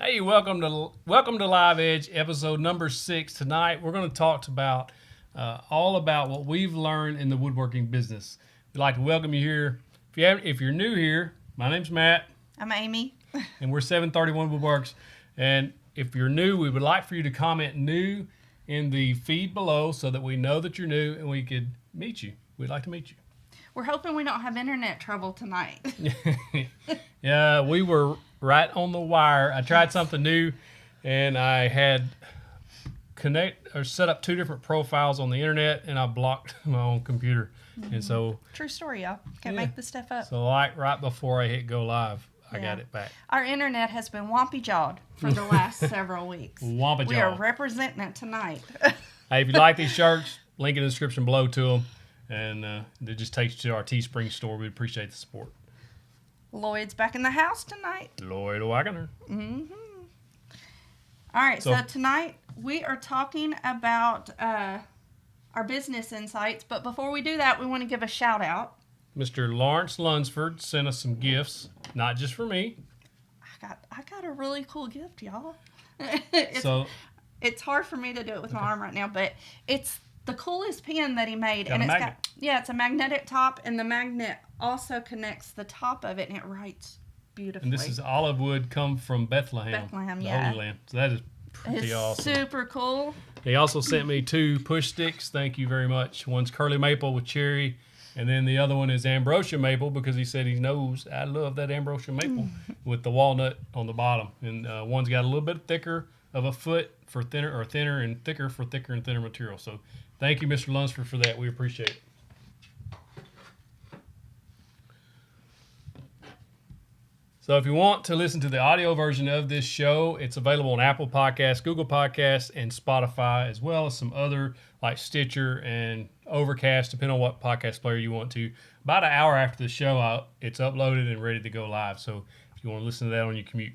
Hey, welcome to Live Edge, episode number 6. Tonight, we're going to talk about all about what we've learned in the woodworking business. We'd like to welcome you here. If you're new here, my name's Matt. I'm Amy. And we're 731 Woodworks. And if you're new, we would like for you to comment new in the feed below so that we know that you're new and we could meet you. We'd like to meet you. We're hoping we don't have internet trouble tonight. Yeah, we were right on the wire. I tried something new, and I had set up 2 different profiles on the internet, and I blocked my own computer. Mm-hmm. And so, true story, y'all. Can't make this stuff up. So, like right before I hit go live, I got it back. Our internet has been wompy-jawed for the last several weeks. Wompy-jawed. We are representing it tonight. Hey, if you like these shirts, link in the description below to them. And it just takes you to our Teespring store. We appreciate the support. Lloyd's back in the house tonight. Lloyd Wagner. Mm-hmm. All right, so tonight we are talking about our business insights. But before we do that, we want to give a shout out. Mr. Lawrence Lunsford sent us some gifts, not just for me. I got a really cool gift, y'all. It's hard for me to do it with my arm right now, but it's the coolest pen that he made. It's a magnetic top, and the magnet also connects the top of it, and it writes beautifully. And this is olive wood come from Bethlehem. The Holy Land. So that is pretty awesome. Super cool. He also sent me 2 push sticks. Thank you very much. One's curly maple with cherry, and then the other one is ambrosia maple because he said he knows I love that ambrosia maple with the walnut on the bottom. And one's got a little bit thicker of a foot for thinner and thicker for thicker and thinner material. So thank you, Mr. Lunsford, for that. We appreciate it. So if you want to listen to the audio version of this show, it's available on Apple Podcasts, Google Podcasts, and Spotify, as well as some other like Stitcher and Overcast, depending on what podcast player you want to. About an hour after the show, it's uploaded and ready to go live. So if you want to listen to that on your commute.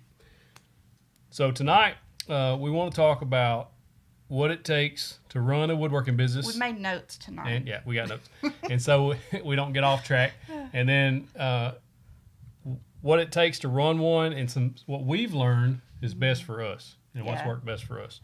So tonight, we want to talk about what it takes to run a woodworking business. We made notes tonight. And we got notes. And so we don't get off track. And then what it takes to run one and what we've learned is best for us and what's worked best for us.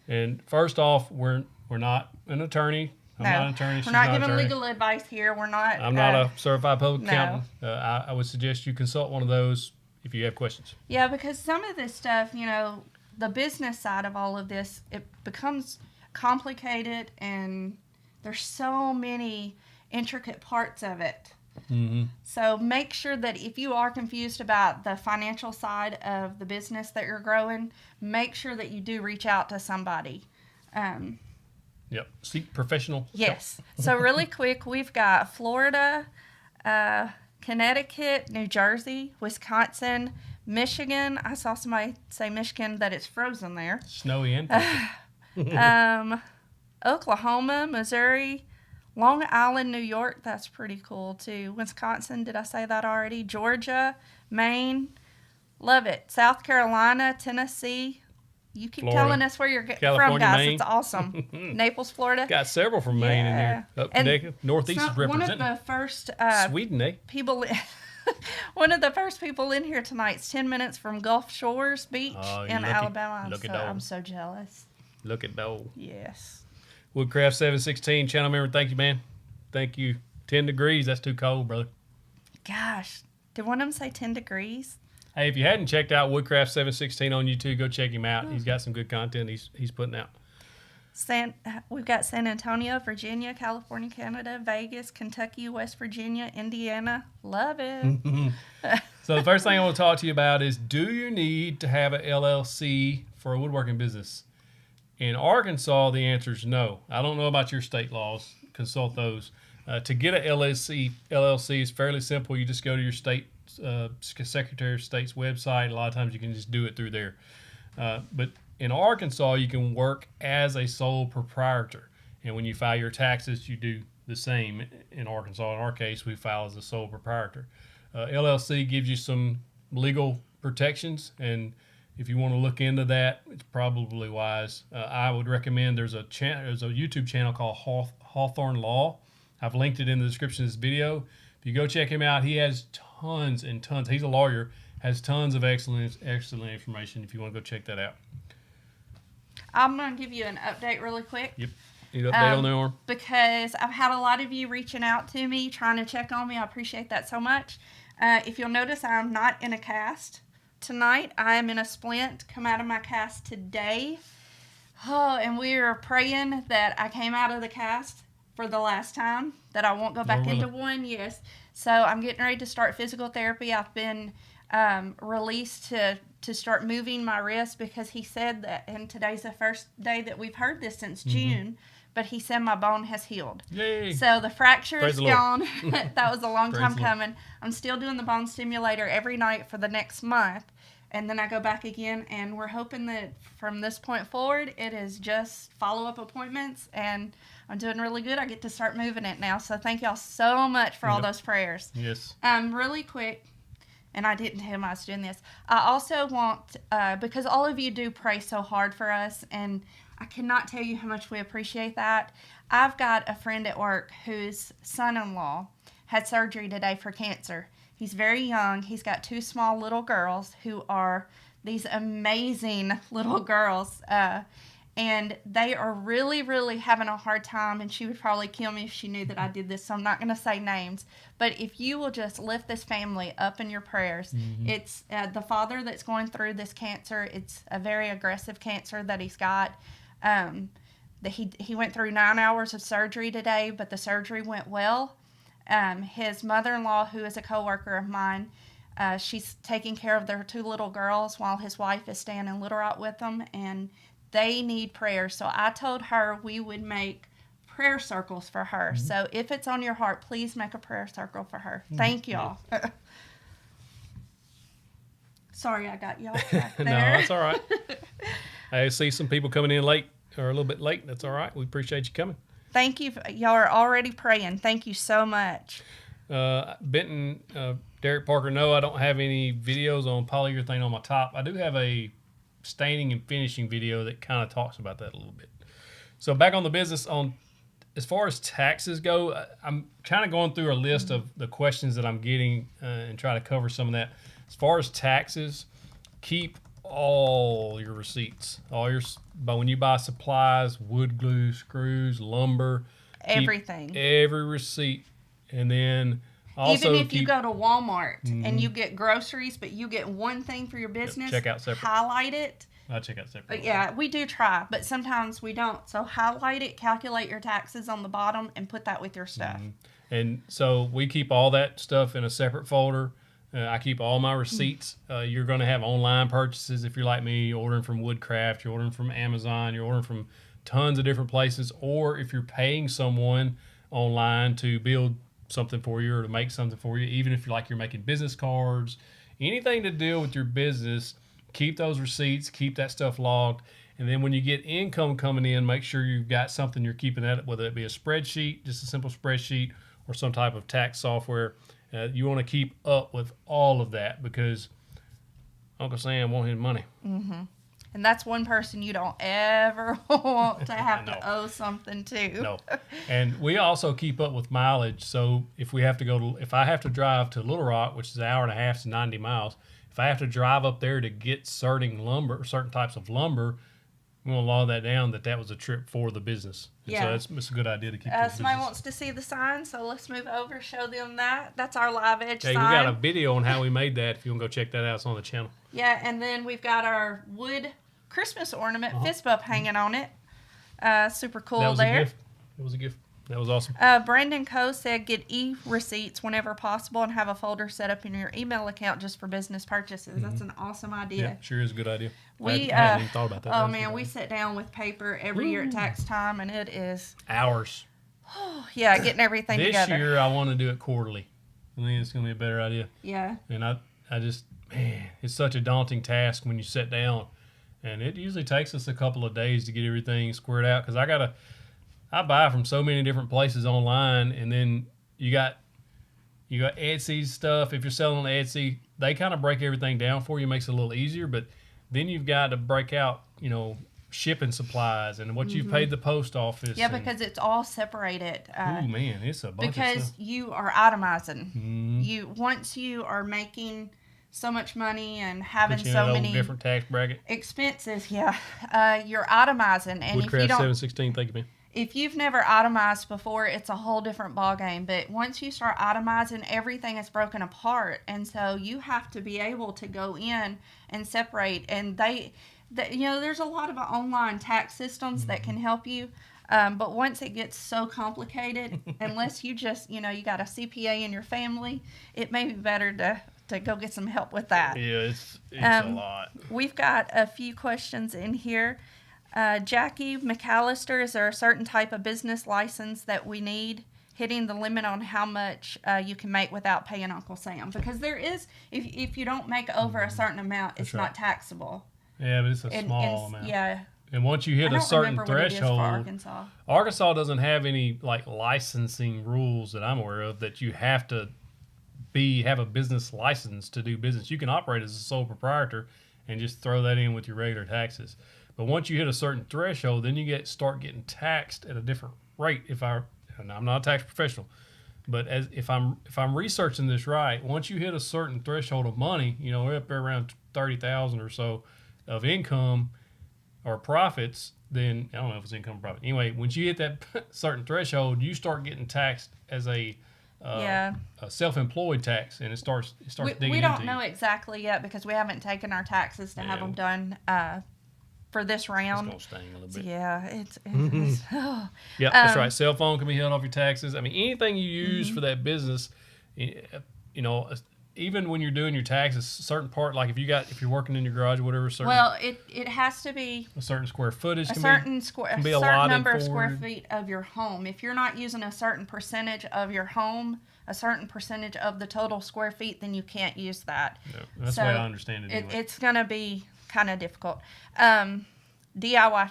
And first off, we're not an attorney. I'm not an attorney. We're not giving legal advice here. I'm not a certified public accountant. I would suggest you consult one of those if you have questions. Yeah, because some of this stuff, the business side of all of this, it becomes complicated, and there's so many intricate parts of it. Mm-hmm. So make sure that if you are confused about the financial side of the business that you're growing, make sure that you do reach out to somebody. Seek professional Yes. So really quick, we've got Florida, Connecticut, New Jersey, Wisconsin, Michigan. I saw somebody say Michigan that it's frozen there. Snowy and Oklahoma, Missouri, Long Island, New York. That's pretty cool too. Wisconsin, did I say that already? Georgia, Maine. Love it. South Carolina, Tennessee. You keep telling us where you're from, guys. Maine. It's awesome. Naples, Florida. Got several from Maine in there. Up Northeast is represented. One of the first Sweden, people. One of the first people in here tonight's 10 minutes from Gulf Shores Beach in Alabama. I'm so jealous. Look at those. Yes. Woodcraft 716 channel member. Thank you, man. Thank you. 10 degrees. That's too cold, brother. Gosh, did one of them say 10 degrees? Hey, if you hadn't checked out Woodcraft 716 on YouTube, go check him out. He's got some good content he's putting out. We've got San Antonio, Virginia, California, Canada, Vegas, Kentucky, West Virginia, Indiana. Love it. So the first thing I want to talk to you about is, do you need to have an LLC for a woodworking business? In Arkansas, the answer is no. I don't know about your state laws. Consult those. To get an LLC is fairly simple. You just go to your state Secretary of State's website. A lot of times you can just do it through there. But in Arkansas, you can work as a sole proprietor. And when you file your taxes, you do the same in Arkansas. In our case, we file as a sole proprietor. LLC gives you some legal protections, and if you want to look into that, it's probably wise. I would recommend there's a YouTube channel called Hawthorne Law. I've linked it in the description of this video. If you go check him out, he has tons and tons. He's a lawyer, Has tons of excellent information if you want to go check that out. I'm going to give you an update really quick. Yep. Need an update on the arm? Because I've had a lot of you reaching out to me, trying to check on me. I appreciate that so much. If you'll notice, I'm not in a cast tonight. I am in a splint. Come out of my cast today. Oh, and we are praying that I came out of the cast for the last time, that I won't go back into one. Yes. So I'm getting ready to start physical therapy. I've been released to start moving my wrist, because he said that, and today's the first day that we've heard this since June, but he said my bone has healed. Yay. So the fracture is gone. That was a long time Praise coming. I'm still doing the bone stimulator every night for the next month, and then I go back again, and we're hoping that from this point forward, it is just follow-up appointments, and I'm doing really good. I get to start moving it now, so thank y'all so much for all those prayers. Yes. Really quick, and I didn't tell him I was doing this. I also want, because all of you do pray so hard for us, and I cannot tell you how much we appreciate that. I've got a friend at work whose son-in-law had surgery today for cancer. He's very young. He's got 2 small little girls who are these amazing little girls. And they are really, really having a hard time, and she would probably kill me if she knew that I did this, so I'm not going to say names. But if you will just lift this family up in your prayers, it's the father that's going through this cancer. It's a very aggressive cancer that he's got. He went through 9 hours of surgery today, but the surgery went well. His mother-in-law, who is a coworker of mine, she's taking care of their 2 little girls while his wife is staying in Little Rock with them, and they need prayer. So I told her we would make prayer circles for her. So if it's on your heart, please make a prayer circle for her. Thank y'all. Sorry I got y'all back there. No, that's all right. I see some people coming in late, or a little bit late. That's all right. We appreciate you coming. Thank you. Y'all are already praying. Thank you so much. Benton, Derek Parker, no, I don't have any videos on polyurethane on my top. I do have a staining and finishing video that kind of talks about that a little bit. So back on the business, on as far as taxes go, I'm kind of going through a list of the questions that I'm getting and try to cover some of that. As far as taxes, keep all your receipts, but when you buy supplies, wood glue, screws, lumber, everything, every receipt. And then also, even if you go to Walmart and you get groceries, but you get one thing for your business, check out separate. Highlight it. I'll check out separate. But yeah, we do try, but sometimes we don't. So highlight it, calculate your taxes on the bottom, and put that with your stuff. And so we keep all that stuff in a separate folder. I keep all my receipts. You're going to have online purchases if you're like me, you're ordering from Woodcraft, you're ordering from Amazon, you're ordering from tons of different places, or if you're paying someone online to build something for you or to make something for you, even if you're making business cards, anything to deal with your business, keep those receipts, keep that stuff logged. And then when you get income coming in, make sure you've got something you're keeping at it, whether it be a spreadsheet, just a simple spreadsheet, or some type of tax software. You want to keep up with all of that because Uncle Sam wants his money. And that's one person you don't ever want to have to owe something to. No. And we also keep up with mileage. So if I have to drive to Little Rock, which is an hour and a half to 90 miles, if I have to drive up there to get certain types of lumber, we want to log that down that was a trip for the business. And so it's a good idea to keep somebody wants to see the sign, so let's move over, show them that. That's our live edge sign. We got a video on how we made that. If you want to go check that out, it's on the channel. Yeah, and then we've got our wood Christmas ornament fist bump hanging on it. Super cool. That was there. It was a gift. That was awesome. Brandon Coe said get e-receipts whenever possible and have a folder set up in your email account just for business purchases. That's an awesome idea. Yeah, sure is a good idea. I hadn't even thought about that. Oh, man, we sit down with paper every year at tax time, and it is... hours. Yeah, getting everything together. This year, I want to do it quarterly. I think it's going to be a better idea. Yeah. And I just, man, it's such a daunting task when you sit down. And it usually takes us a couple of days to get everything squared out because I buy from so many different places online, and then you got Etsy stuff. If you're selling on Etsy, they kind of break everything down for you, makes it a little easier. But then you've got to break out, shipping supplies and what you've paid the post office. Yeah, because it's all separated. Oh man, it's a bunch of because stuff. You are itemizing. Once you are making so much money and having Put you in so that many old different tax bracket. expenses, you're itemizing, and if you Woodcraft don't, 716, thank you, man. if you've never itemized before, it's a whole different ballgame. But once you start itemizing, everything is broken apart, and so you have to be able to go in and separate. And there's a lot of online tax systems that can help you. But once it gets so complicated, unless you just, you got a CPA in your family, it may be better to go get some help with that. Yeah, it's a lot. We've got a few questions in here. Jackie McAllister, is there a certain type of business license that we need, hitting the limit on how much you can make without paying Uncle Sam? Because there is, if you don't make over a certain amount, it's not taxable. Yeah, but it's a small amount. Yeah. And once you hit a certain threshold, Arkansas doesn't have any like licensing rules that I'm aware of that you have to have a business license to do business. You can operate as a sole proprietor and just throw that in with your regular taxes. But once you hit a certain threshold, then you start getting taxed at a different rate. And I'm not a tax professional, but if I'm researching this right, once you hit a certain threshold of money, we're up there around 30,000 or so of income or profits, then I don't know if it's income or profit. Anyway, once you hit that certain threshold, you start getting taxed as a self-employed tax, and it starts digging into you. We don't know exactly yet because we haven't taken our taxes to have them done for this round. It's gonna sting a little bit. Yeah, it's oh. Yeah, that's right. Cell phone can be held off your taxes. I mean, anything you use for that business, even when you're doing your taxes, a certain part, like if you're working in your garage or whatever, it has to be a certain square footage, a certain number of square feet of your home. If you're not using a certain percentage of your home, a certain percentage of the total square feet, then you can't use that. No, that's the way I understand it. Anyway. It's going to be kind of difficult. DIY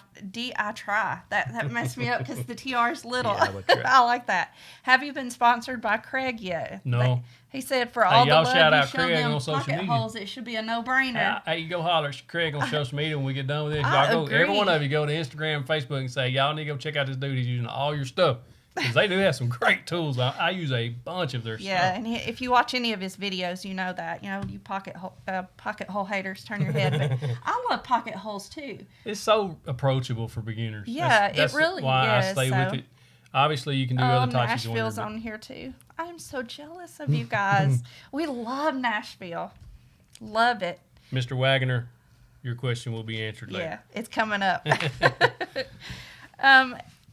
try that messed me up because the TR is little. I like that. Have you been sponsored by Craig yet? No. He said for all the love you show them on social pocket media. holes, it should be a no-brainer. Hey, you go holler at Craig on social media when we get done with this. Agree. Every one of you go to Instagram, Facebook, and say, y'all need to go check out this dude. He's using all your stuff. Because they do have some great tools. I use a bunch of their stuff. Yeah, and if you watch any of his videos, you know that. You pocket hole haters, turn your head. But I love pocket holes, too. It's so approachable for beginners. Yeah, that's it really why is. I stay with it. Obviously, you can do other types of Nashville's on here, too. I'm so jealous of you guys. We love Nashville. Love it. Mr. Wagoner, your question will be answered later. Yeah, it's coming up.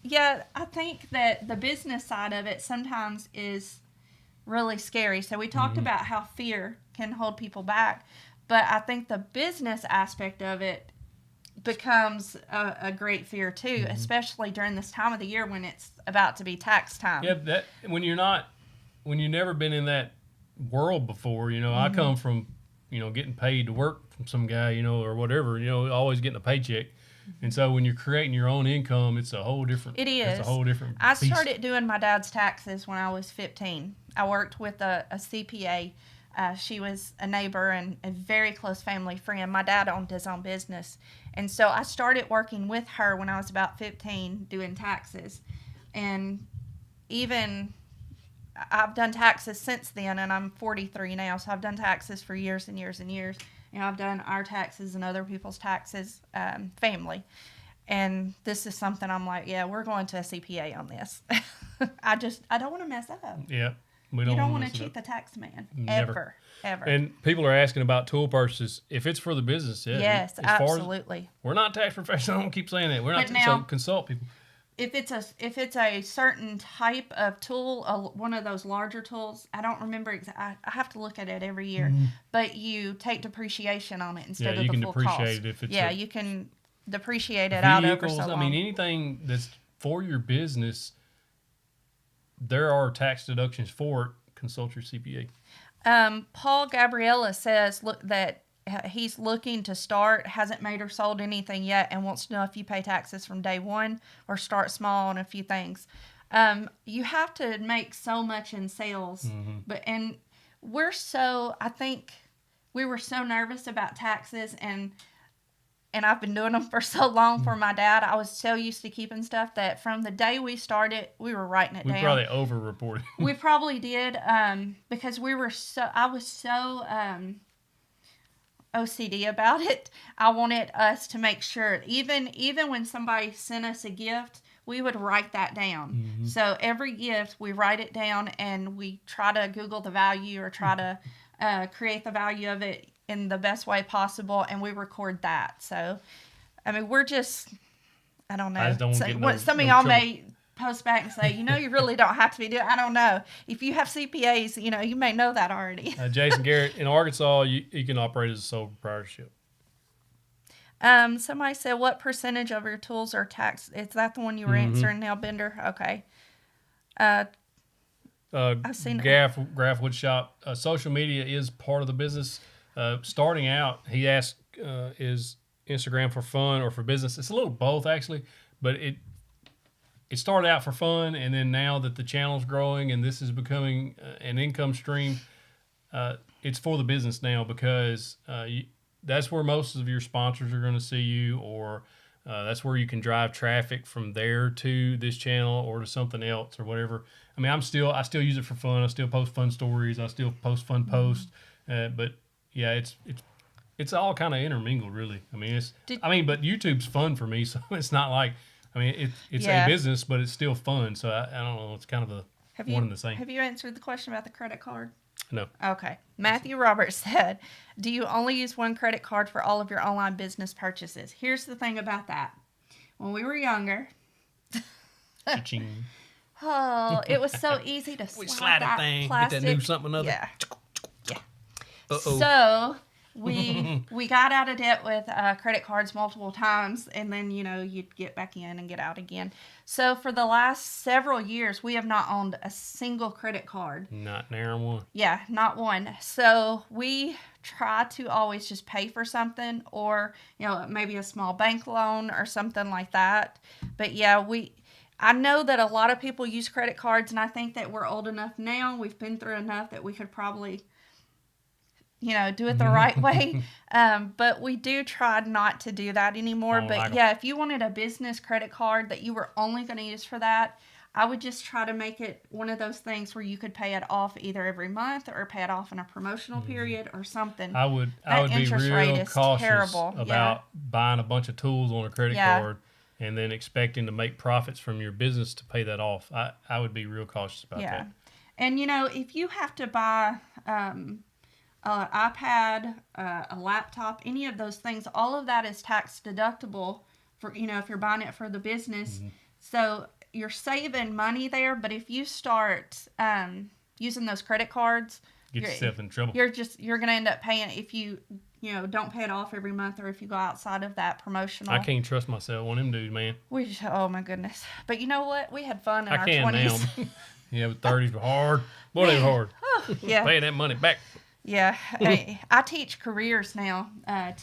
Yeah, I think that the business side of it sometimes is really scary. So we talked about how fear can hold people back, but I think the business aspect of it becomes a great fear too, especially during this time of the year when it's about to be tax time. Yeah, when you've never been in that world before, I come from, getting paid to work from some guy, or whatever, always getting a paycheck. And so when you're creating your own income, it's a whole different. It is. It's a whole different. I started doing my dad's taxes when I was 15. I worked with a CPA. She was a neighbor and a very close family friend. My dad owned his own business. And so I started working with her when I was about 15 doing taxes. And even I've done taxes since then, and I'm 43 now. So I've done taxes for years and years and years. I've done our taxes and other people's taxes, family. And this is something I'm like, yeah, we're going to a CPA on this. I don't want to mess up. Yeah. You don't want to cheat the tax man. Never. Ever. And people are asking about tool purchases. If it's for the business, yes, absolutely. We're not tax professionals. I don't keep saying that. We're not. So consult people. If it's a certain type of tool, one of those larger tools, I don't remember I have to look at it every year. But you take depreciation on it instead of the full cost. Yeah, you can depreciate it if it's you can depreciate it out over so long. I mean, anything that's for your business, there are tax deductions for it. Consult your CPA. Paul Gabriella says that he's looking to start, hasn't made or sold anything yet, and wants to know if you pay taxes from day one or start small on a few things. You have to make so much in sales, I think we were so nervous about taxes, and I've been doing them for so long for my dad. I was so used to keeping stuff that from the day we started, we were writing it down. We probably over-reported. We probably did, because I was so OCD about it. I wanted us to make sure, even when somebody sent us a gift, we would write that down. Mm-hmm. So every gift, we write it down, and we try to Google the value or try to create the value of it in the best way possible, and we record that. So, I mean, we're just, I don't know. I just don't get no, some of no y'all trouble. may post back and say, you really don't have to be doing. I don't know. If you have CPAs, you may know that already. Jason Garrett, in Arkansas, you can operate as a sole proprietorship. Somebody said, what percentage of your tools are taxed? Is that the one you were answering now, Bender? Okay. I've seen Graf Woodshop. Social media is part of the business. Starting out, he asked, is Instagram for fun or for business? It's a little both, actually, but it started out for fun, and then now that the channel's growing and this is becoming an income stream, it's for the business now, because that's where most of your sponsors are going to see you, or that's where you can drive traffic from there to this channel or to something else or whatever. I mean, I still use it for fun. I still post fun stories. I still post fun posts. But yeah, it's all kind of intermingled, really. I mean, but YouTube's fun for me, so it's not like, I mean, it's a business, but it's still fun. So I don't know. It's kind of one and the same. Have you answered the question about the credit card? No. Okay. Matthew Roberts said, do you only use one credit card for all of your online business purchases? Here's the thing about that. When we were younger, oh, it was so easy to slide that thing, plastic. Get that new something other. Yeah. Uh-oh. So we got out of debt with credit cards multiple times, and then you'd get back in and get out again. So for the last several years, we have not owned a single credit card. Not near one. Yeah, not one. So we try to always just pay for something, or maybe a small bank loan or something like that. But yeah, I know that a lot of people use credit cards, and I think that we're old enough now. We've been through enough that we could probably do it the right way. But we do try not to do that anymore. But yeah, if you wanted a business credit card that you were only going to use for that, I would just try to make it one of those things where you could pay it off either every month or pay it off in a promotional period or something. I would be real cautious about buying a bunch of tools on a credit card and then expecting to make profits from your business to pay that off. I would be real cautious about that. And if you have to buy iPad, a laptop, any of those things, all of that is tax deductible for, if you're buying it for the business. Mm-hmm. So you're saving money there, but if you start using those credit cards, get yourself in trouble. You're going to end up paying if you don't pay it off every month, or if you go outside of that promotional. I can't trust myself on them dudes, man. Oh my goodness. But you know what? We had fun in our 20s. Now. Yeah, but 30s were hard. Boy, they were hard. Yeah. Paying that money back. Yeah, I teach careers now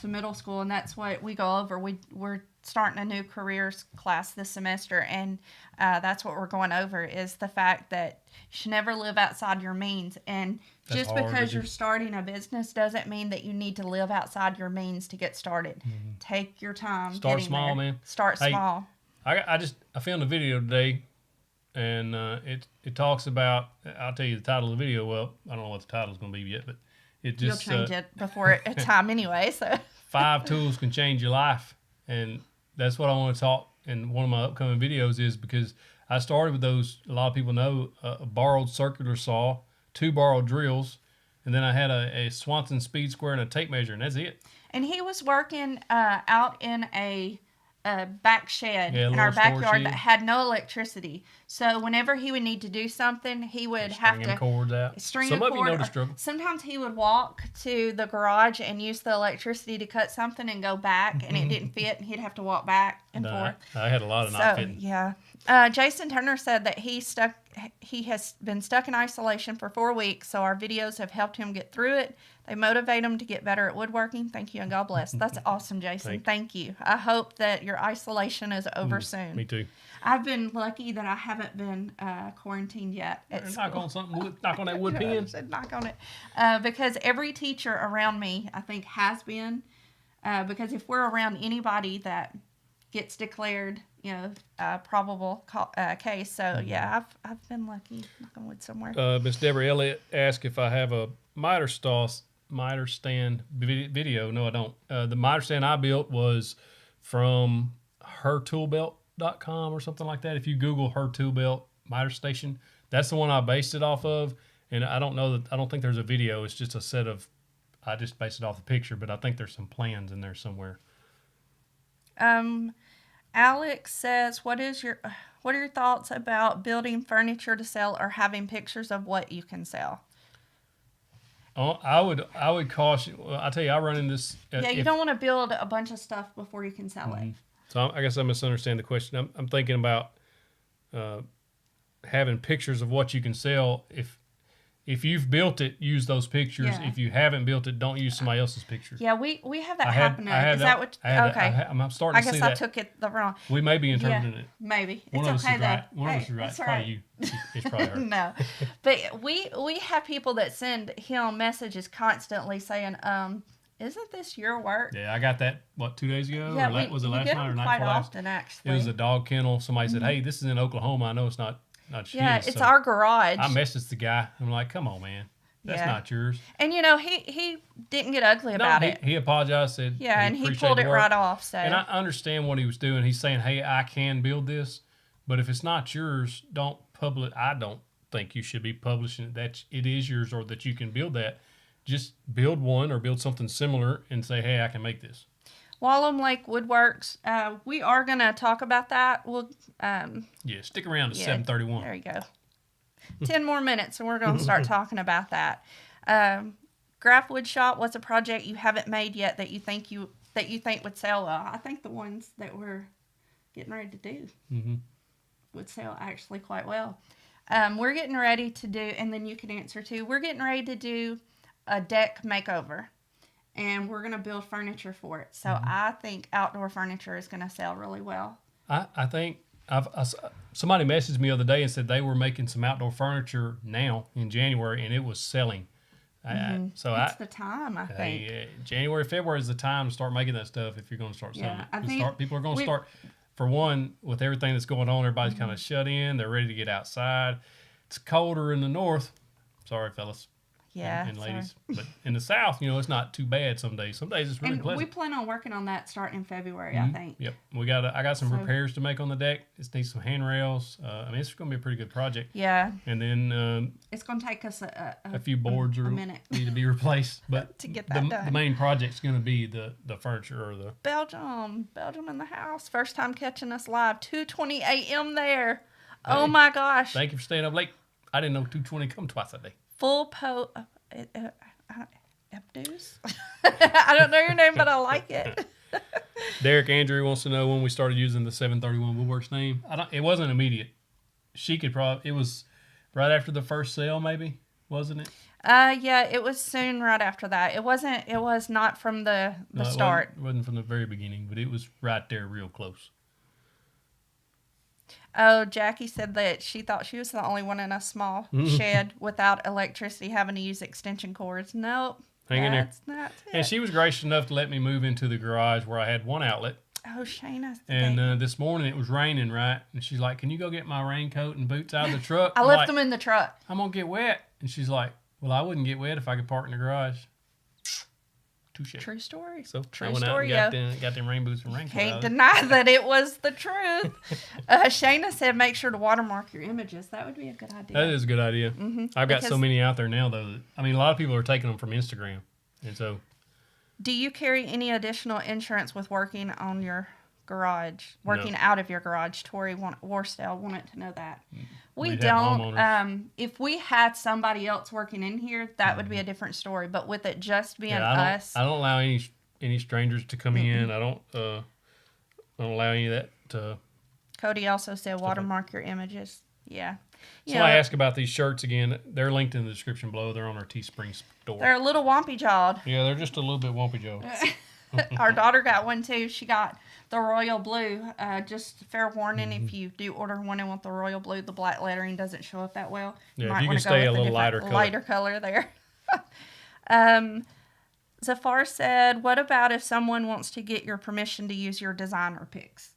to middle school, and that's what we go over. We're starting a new careers class this semester, and that's what we're going over, is the fact that you should never live outside your means. And just because you're starting a business doesn't mean that you need to live outside your means to get started. Mm-hmm. Take your time. Start small, there. Man. Start small. I filmed a video today, and it talks about, I'll tell you the title of the video. Well, I don't know what the title's going to be yet, but it just you'll change it before time anyway. So 5 tools can change your life, and that's what I want to talk in one of my upcoming videos, is because I started with those. A lot of people know a borrowed circular saw, 2 borrowed drills, and then I had a Swanson speed square and a tape measure, and that's it. And he was working out in a back shed in our backyard that had no electricity. So whenever he would need to do something, he would have to cords out. String Some a of cord. You know the struggle. Sometimes he would walk to the garage and use the electricity to cut something and go back, and it didn't fit, and he'd have to walk back and forth. I had a lot of not fitting. Yeah. Jason Turner said that he has been stuck in isolation for 4 weeks, so our videos have helped him get through it. They motivate him to get better at woodworking. Thank you, and God bless. That's awesome, Jason. Thank you. I hope that your isolation is over soon. Me too. I've been lucky that I haven't been quarantined yet at school. Knock on something. Knock on that wood pen. Knock on it. Because every teacher around me, I think, has been. Because if we're around anybody that gets declared, probable case. So, yeah, I've been lucky. Knock on wood somewhere. Miss Deborah Elliott asked if I have a miter miter stand video. No, I don't. The miter stand I built was from hertoolbelt.com or something like that. If you Google her tool belt miter station, that's the one I based it off of. And I don't think there's a video. It's just a set of, I just based it off the picture, but I think there's some plans in there somewhere. Alex says, what are your thoughts about building furniture to sell or having pictures of what you can sell? Oh, I would caution. Well, I tell you, I run in this. You don't want to build a bunch of stuff before you can sell it. So I guess I misunderstand the question. I'm thinking about having pictures of what you can sell. If you've built it, use those pictures. Yeah. If you haven't built it, don't use somebody else's pictures. Yeah, we have that happening. Is that what? Okay. I'm starting to see that. I guess I took it the wrong. We may be interpreting it. Maybe. One of us is right. One of us is right. It's Probably you. It's probably her. No. But we have people that send him messages constantly saying, isn't this your work? Yeah, I got that, 2 days ago? Yeah, or was it last night or night quite before last? often, actually. It was a dog kennel. Somebody said, hey, this is in Oklahoma. I know it's not Yeah, his. it's our garage. I messaged the guy. I'm like, come on, man. That's not yours. And, he didn't get ugly about it. He apologized, said and he pulled it right off. So. And I understand what he was doing. He's saying, hey, I can build this, but if it's not yours, don't publish. I don't think you should be publishing it that it is yours or that you can build that. Just build one or build something similar and say, hey, I can make this. Wallem Lake Woodworks, we are going to talk about that. We'll stick around to 7:31. There you go. 10 more minutes and we're going to start talking about that. Graph Wood Shop, what's a project you haven't made yet that you think would sell well? I think the ones that we're getting ready to do would sell actually quite well. We're getting ready to do, and then you can answer too, we're getting ready to do a deck makeover, and we're going to build furniture for it. So I think outdoor furniture is going to sell really well. I think somebody messaged me the other day and said they were making some outdoor furniture now in January, and it was selling. So it's the time, I think. January, February is the time to start making that stuff if you're going to start selling it. I think people are going to start, for one, with everything that's going on, everybody's kind of shut in. They're ready to get outside. It's colder in the north. Sorry, fellas. Yeah, and ladies. But in the south, it's not too bad some days. Some days it's really pleasant. We plan on working on that starting in February, I think. Yep. I got some repairs to make on the deck. It needs some handrails. It's going to be a pretty good project. Yeah. And then it's going to take us a few boards need to be replaced. But to get that done. The main project's going to be the furniture or the Belgium in the house. First time catching us live. 2:20 a.m. there. Hey, oh my gosh. Thank you for staying up late. I didn't know 2:20 come twice a day. Full Epdos? I don't know your name, but I like it. Derek Andrew wants to know when we started using the 731 Woodworks name. It wasn't immediate. It was right after the first sale, maybe, wasn't it? Yeah, it was soon right after that. It was not from the start. It wasn't from the very beginning, but it was right there real close. Oh, Jackie said that she thought she was the only one in a small shed without electricity having to use extension cords. Nope. Hang in there. That's not it. And she was gracious enough to let me move into the garage where I had one outlet. Oh, Shayna. And this morning it was raining, right? And she's like, can you go get my raincoat and boots out of the truck? I left them in the truck. I'm going to get wet. And she's like, well, I wouldn't get wet if I could park in the garage. Touché. True story. So True I went story, out and got them rain boots and raincoat. Can't deny that it was the truth. Shayna said make sure to watermark your images. That would be a good idea. That is a good idea. Mm-hmm. I've got so many out there now, though. A lot of people are taking them from Instagram. And so, do you carry any additional insurance with working on your garage, out of your garage? Tori Warstell wanted to know that. We don't. If we had somebody else working in here, that would be a different story. But with it just being us, I don't allow any strangers to come in. I don't allow any of that to. Cody also said watermark your images. Yeah. Somebody asked about these shirts again. They're linked in the description below. They're on our Teespring store. They're a little wompy jawed. Yeah, they're just a little bit wompy jawed. Our daughter got one too. She got the royal blue. Just fair warning, if you do order one and want the royal blue, the black lettering doesn't show up that well. Yeah, you can stay a little lighter color there. Zafar said, what about if someone wants to get your permission to use your designer pics?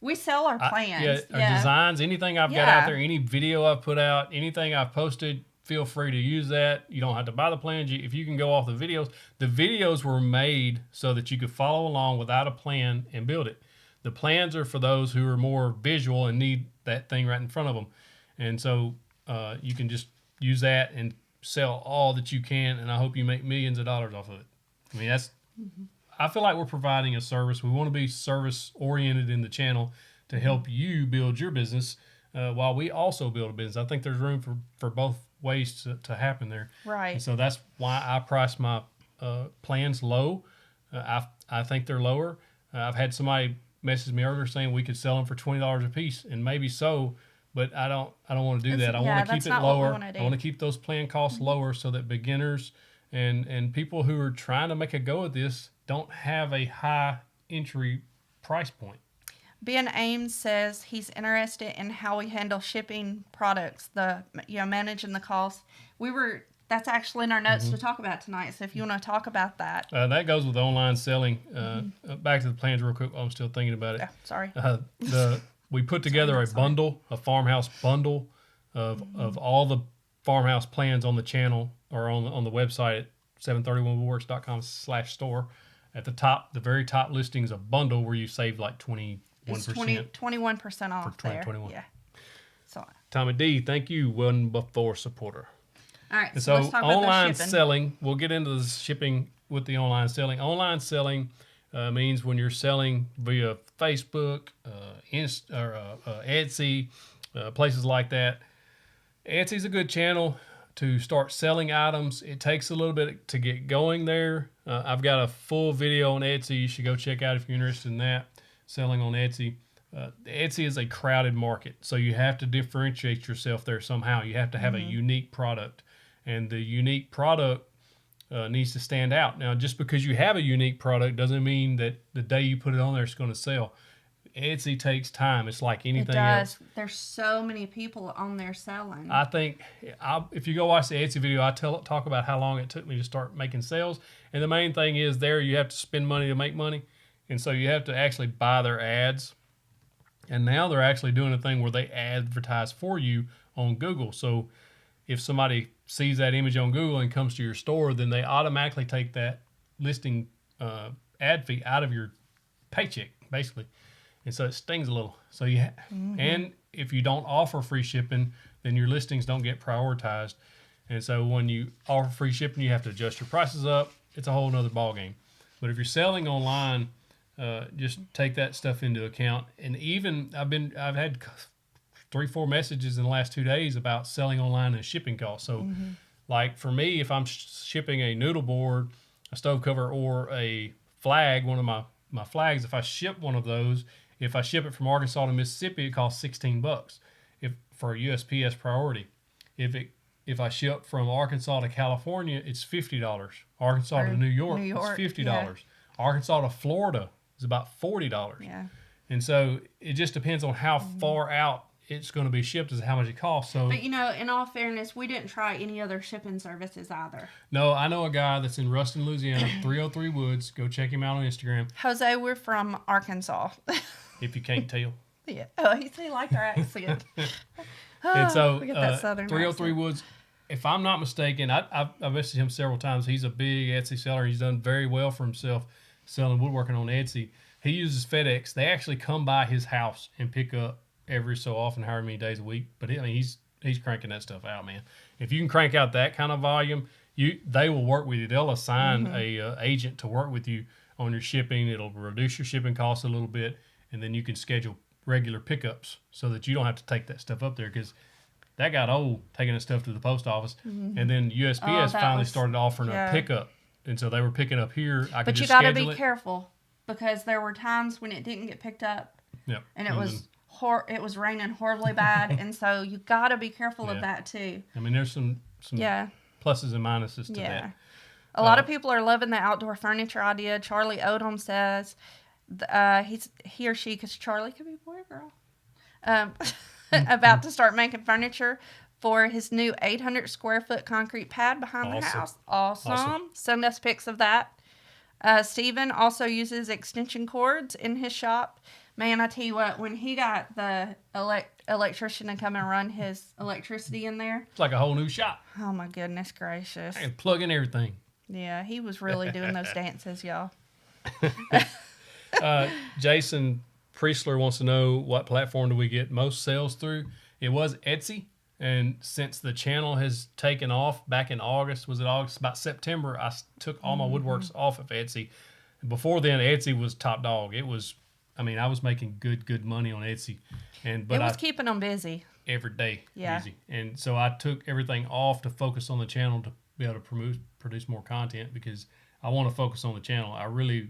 We sell our plans. Our designs, anything I've got out there, any video I've put out, anything I've posted, feel free to use that. You don't have to buy the plans. If you can go off the videos were made so that you could follow along without a plan and build it. The plans are for those who are more visual and need that thing right in front of them. And so you can just use that and sell all that you can, and I hope you make millions of dollars off of it. I mean, I feel like we're providing a service. We want to be service-oriented in the channel to help you build your business while we also build a business. I think there's room for both ways to happen there. Right. And so that's why I price my plans low. I think they're lower. I've had somebody message me earlier saying we could sell them for $20 a piece, and maybe so, but I don't want to do that. I want to keep it lower. I want to keep those plan costs lower so that beginners and people who are trying to make a go at this don't have a high entry price point. Ben Ames says he's interested in how we handle shipping products, managing the cost. That's actually in our notes to talk about tonight. So if you want to talk about that. That goes with online selling. Back to the plans real quick while I'm still thinking about it. Yeah, sorry. We put together a bundle, a farmhouse bundle of all the farmhouse plans on the channel or on the website at 731woodworks.com/store. At the top, the very top listing is a bundle where you save like 21%. 21% off for 2021. Yeah. So Tommy D, thank you, one before supporter. All right. So let's talk about online the shipping. selling, we'll get into the shipping with the online selling. Online selling means when you're selling via Facebook, Etsy, places like that. Etsy's a good channel to start selling items. It takes a little bit to get going there. I've got a full video on Etsy. You should go check out if you're interested in that, selling on Etsy. Etsy is a crowded market, so you have to differentiate yourself there somehow. You have to have a unique product, and the unique product needs to stand out. Now, just because you have a unique product doesn't mean that the day you put it on there, it's going to sell. Etsy takes time. It's like anything else. There's so many people on there selling. I think if you go watch the Etsy video, I talk about how long it took me to start making sales. And the main thing is there you have to spend money to make money. And so you have to actually buy their ads. And now they're actually doing a thing where they advertise for you on Google. So if somebody sees that image on Google and comes to your store, then they automatically take that listing ad fee out of your paycheck, basically. And so it stings a little. So and if you don't offer free shipping, then your listings don't get prioritized. And so when you offer free shipping, you have to adjust your prices up. It's a whole nother ballgame. But if you're selling online, just take that stuff into account. And even I've had 3-4 messages in the last 2 days about selling online and shipping costs. So like for me, if I'm shipping a noodle board, a stove cover, or a flag, one of my flags, if I ship one of those, if I ship it from Arkansas to Mississippi, it costs $16 for a USPS priority. If I ship from Arkansas to California, it's $50. Arkansas to New York, it's $50. Yeah. Arkansas to Florida is about $40. Yeah. And so it just depends on how far out it's going to be shipped as how much it costs. So, but in all fairness, we didn't try any other shipping services either. No, I know a guy that's in Ruston, Louisiana, 303 Woods. Go check him out on Instagram. Jose, we're from Arkansas. If you can't tell. Yeah. Oh, he liked our accent. And so, we got that southern 303 accent. Woods, if I'm not mistaken, I've messaged him several times. He's a big Etsy seller. He's done very well for himself selling woodworking on Etsy. He uses FedEx. They actually come by his house and pick up every so often, however many days a week. But he's cranking that stuff out, man. If you can crank out that kind of volume, they will work with you. They'll assign a agent to work with you on your shipping. It'll reduce your shipping costs a little bit, and then you can schedule regular pickups so that you don't have to take that stuff up there, because that got old, taking that stuff to the post office. And then USPS finally started offering a pickup, and so they were picking up here. But you got to be careful, because there were times when it didn't get picked up, and it was raining horribly bad, and so you got to be careful of that too. I mean, there's some pluses and minuses to that. A lot of people are loving the outdoor furniture idea. Charlie Odom says he or she, because Charlie could be a boy or girl, about to start making furniture for his new 800 square foot concrete pad behind the house. Awesome. Send us pics of that. Steven also uses extension cords in his shop, Man, I tell you what, when he got the electrician to come and run his electricity in there. It's like a whole new shop. Oh, my goodness gracious. I can plug in everything. Yeah, he was really doing those dances, y'all. Jason Priestler wants to know, what platform do we get most sales through? It was Etsy. And since the channel has taken off back in August, was it August? About September, I took all my woodworks off of Etsy. Before then, Etsy was top dog. It was, I mean, I was making good money on Etsy. But it was keeping them busy. Every day. Yeah. Busy. And so I took everything off to focus on the channel to be able to produce more content, because I want to focus on the channel. I really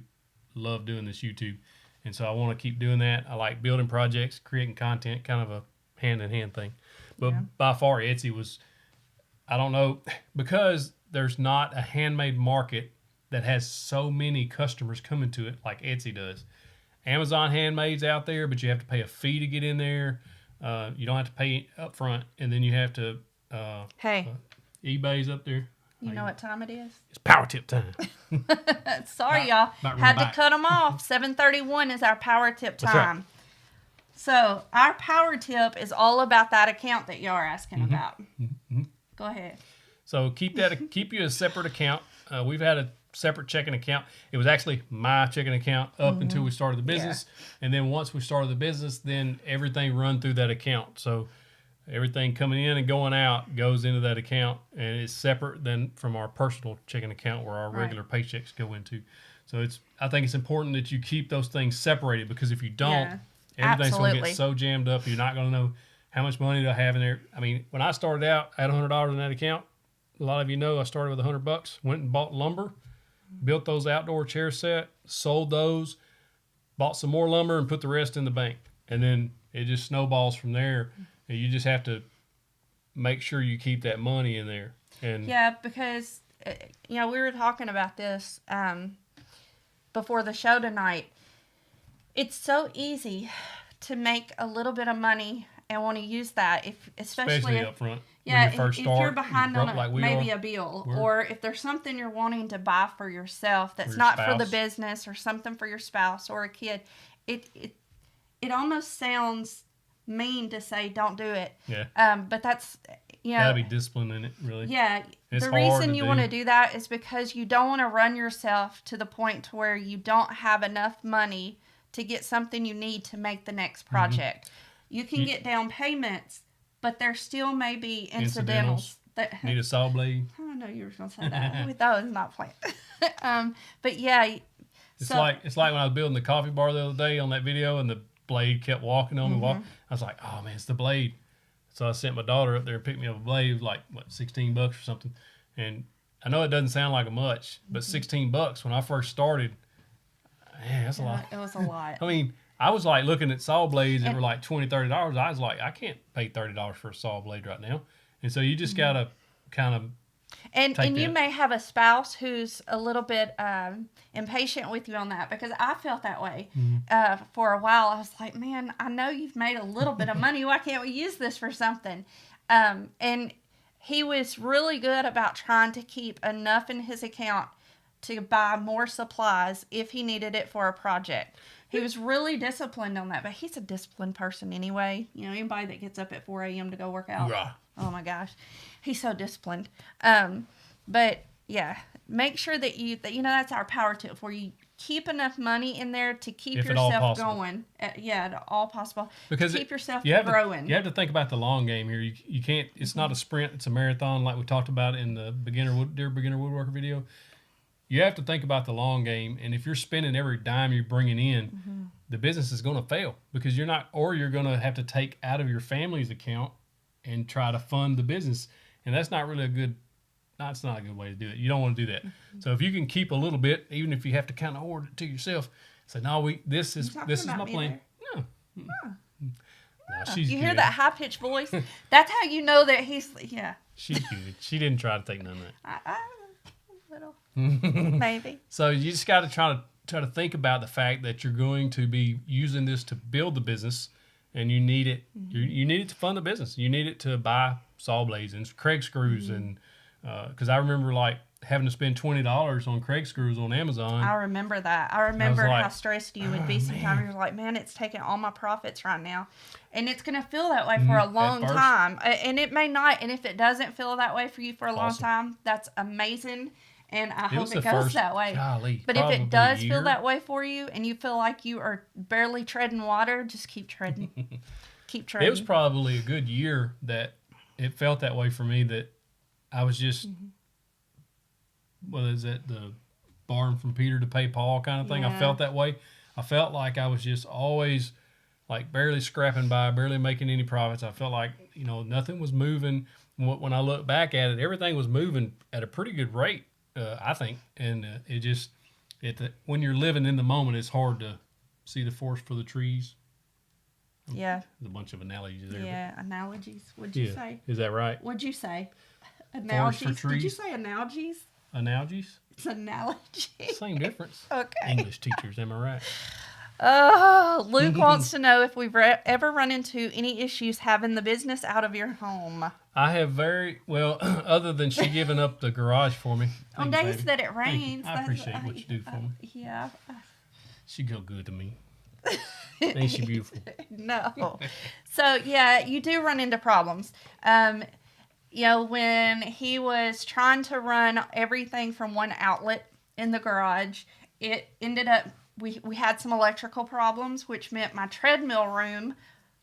love doing this YouTube. And so I want to keep doing that. I like building projects, creating content, kind of a hand-in-hand thing. But by far, Etsy was, I don't know, because there's not a handmade market that has so many customers coming to it like Etsy does. Amazon Handmade's out there, but you have to pay a fee to get in there. You don't have to pay up front, and then you have to... eBay's up there. You know what time it is? It's power tip time. Sorry, y'all. Had to cut them off. 7:31 is our power tip time. Right. So our power tip is all about that account that y'all are asking about. Go ahead. So keep you a separate account. We've had a separate checking account. It was actually my checking account up until we started the business. And then once we started the business, then everything run through that account. So everything coming in and going out goes into that account, and it's separate than from our personal checking account where our regular paychecks go into. So I think it's important that you keep those things separated, because if you don't, everything's going to get so jammed up, you're not going to know how much money do I have in there. I mean, when I started out, I had $100 in that account. A lot of you know I started with $100, went and bought lumber, built those outdoor chair set, sold those, bought some more lumber, and put the rest in the bank. And then it just snowballs from there. And you just have to make sure you keep that money in there. And because, we were talking about this before the show tonight. It's so easy to make a little bit of money and want to use that, especially up front. Yeah, when you first if start, you're behind on maybe a bill, or if there's something you're wanting to buy for yourself that's not for the business, or something for your spouse or a kid, it almost sounds mean to say don't do it. Yeah. But that's gotta be discipline in it, really. Yeah. The reason you want to do that is because you don't want to run yourself to the point to where you don't have enough money to get something you need to make the next project. You can get down payments, but there still may be incidentals. That need a saw blade. I know you were going to say that. That was not planned. But yeah. It's like when I was building the coffee bar the other day on that video, and the blade kept walking on me. I was like, oh man, it's the blade. So I sent my daughter up there and picked me up a blade. It was like, $16 or something. And I know it doesn't sound like much, but $16 when I first started, man, that's a lot. It was a lot. I mean, I was like looking at saw blades that were like $20, $30. I was like, I can't pay $30 for a saw blade right now. And so you just got to kind of And you may have a spouse who's a little bit impatient with you on that, because I felt that way for a while. I was like, man, I know you've made a little bit of money. Why can't we use this for something? And he was really good about trying to keep enough in his account to buy more supplies if he needed it for a project. He was really disciplined on that, but he's a disciplined person anyway. Anybody that gets up at 4 a.m. to go work out. Yeah. Oh my gosh. He's so disciplined. But yeah, make sure that that's our power tip for you. Keep enough money in there to keep yourself going. At all possible. Because keep yourself growing. You have to think about the long game here. You can't, it's not a sprint, it's a marathon like we talked about in the beginner woodworker video. You have to think about the long game, and if you're spending every dime you're bringing in, the business is going to fail, because you're going to have to take out of your family's account and try to fund the business, and that's not really it's not a good way to do it. You don't want to do that. So if you can keep a little bit, even if you have to kind of hoard it to yourself, say, no, this is my plan. No. No, she's you good. Hear that high-pitched voice? That's how you know that he's, She's good. She didn't try to take none of that. A little. Maybe. So you just got to try to think about the fact that you're going to be using this to build the business, and you need it. You need it to fund the business. You need it to buy saw blades and Craig screws, and because I remember, like, having to spend $20 on Craig screws on Amazon. I remember that. I remember like, how stressed you would be sometimes. You're like, man, it's taking all my profits right now. And it's going to feel that way for a long time. And it may not. And if it doesn't feel that way for you for a long time, that's amazing. And I hope it goes that way. But if it does feel that way for you and you feel like you are barely treading water, just keep treading. Keep treading. It was probably a good year that it felt that way for me, that I was just, what is that, the borrowing from Peter to pay Paul kind of thing. I felt that way. I felt like I was just always like barely scrapping by, barely making any profits. I felt like, nothing was moving. When I look back at it, everything was moving at a pretty good rate, I think. And when you're living in the moment, it's hard to see the forest for the trees. Yeah. There's a bunch of analogies there. Yeah, analogies. What'd you say? Is that right? What'd you say? Analogies. Forest for trees. Did you say analogies? Analogies? It's analogy. Same difference. Okay. English teachers, am I right? Luke wants to know if we've ever run into any issues having the business out of your home. I have very, well, other than she giving up the garage for me. On days that it rains. I appreciate what you do for me. Yeah. She go good to me. Ain't she beautiful? No. So, yeah, you do run into problems. When he was trying to run everything from one outlet in the garage, it ended up, we had some electrical problems, which meant my treadmill room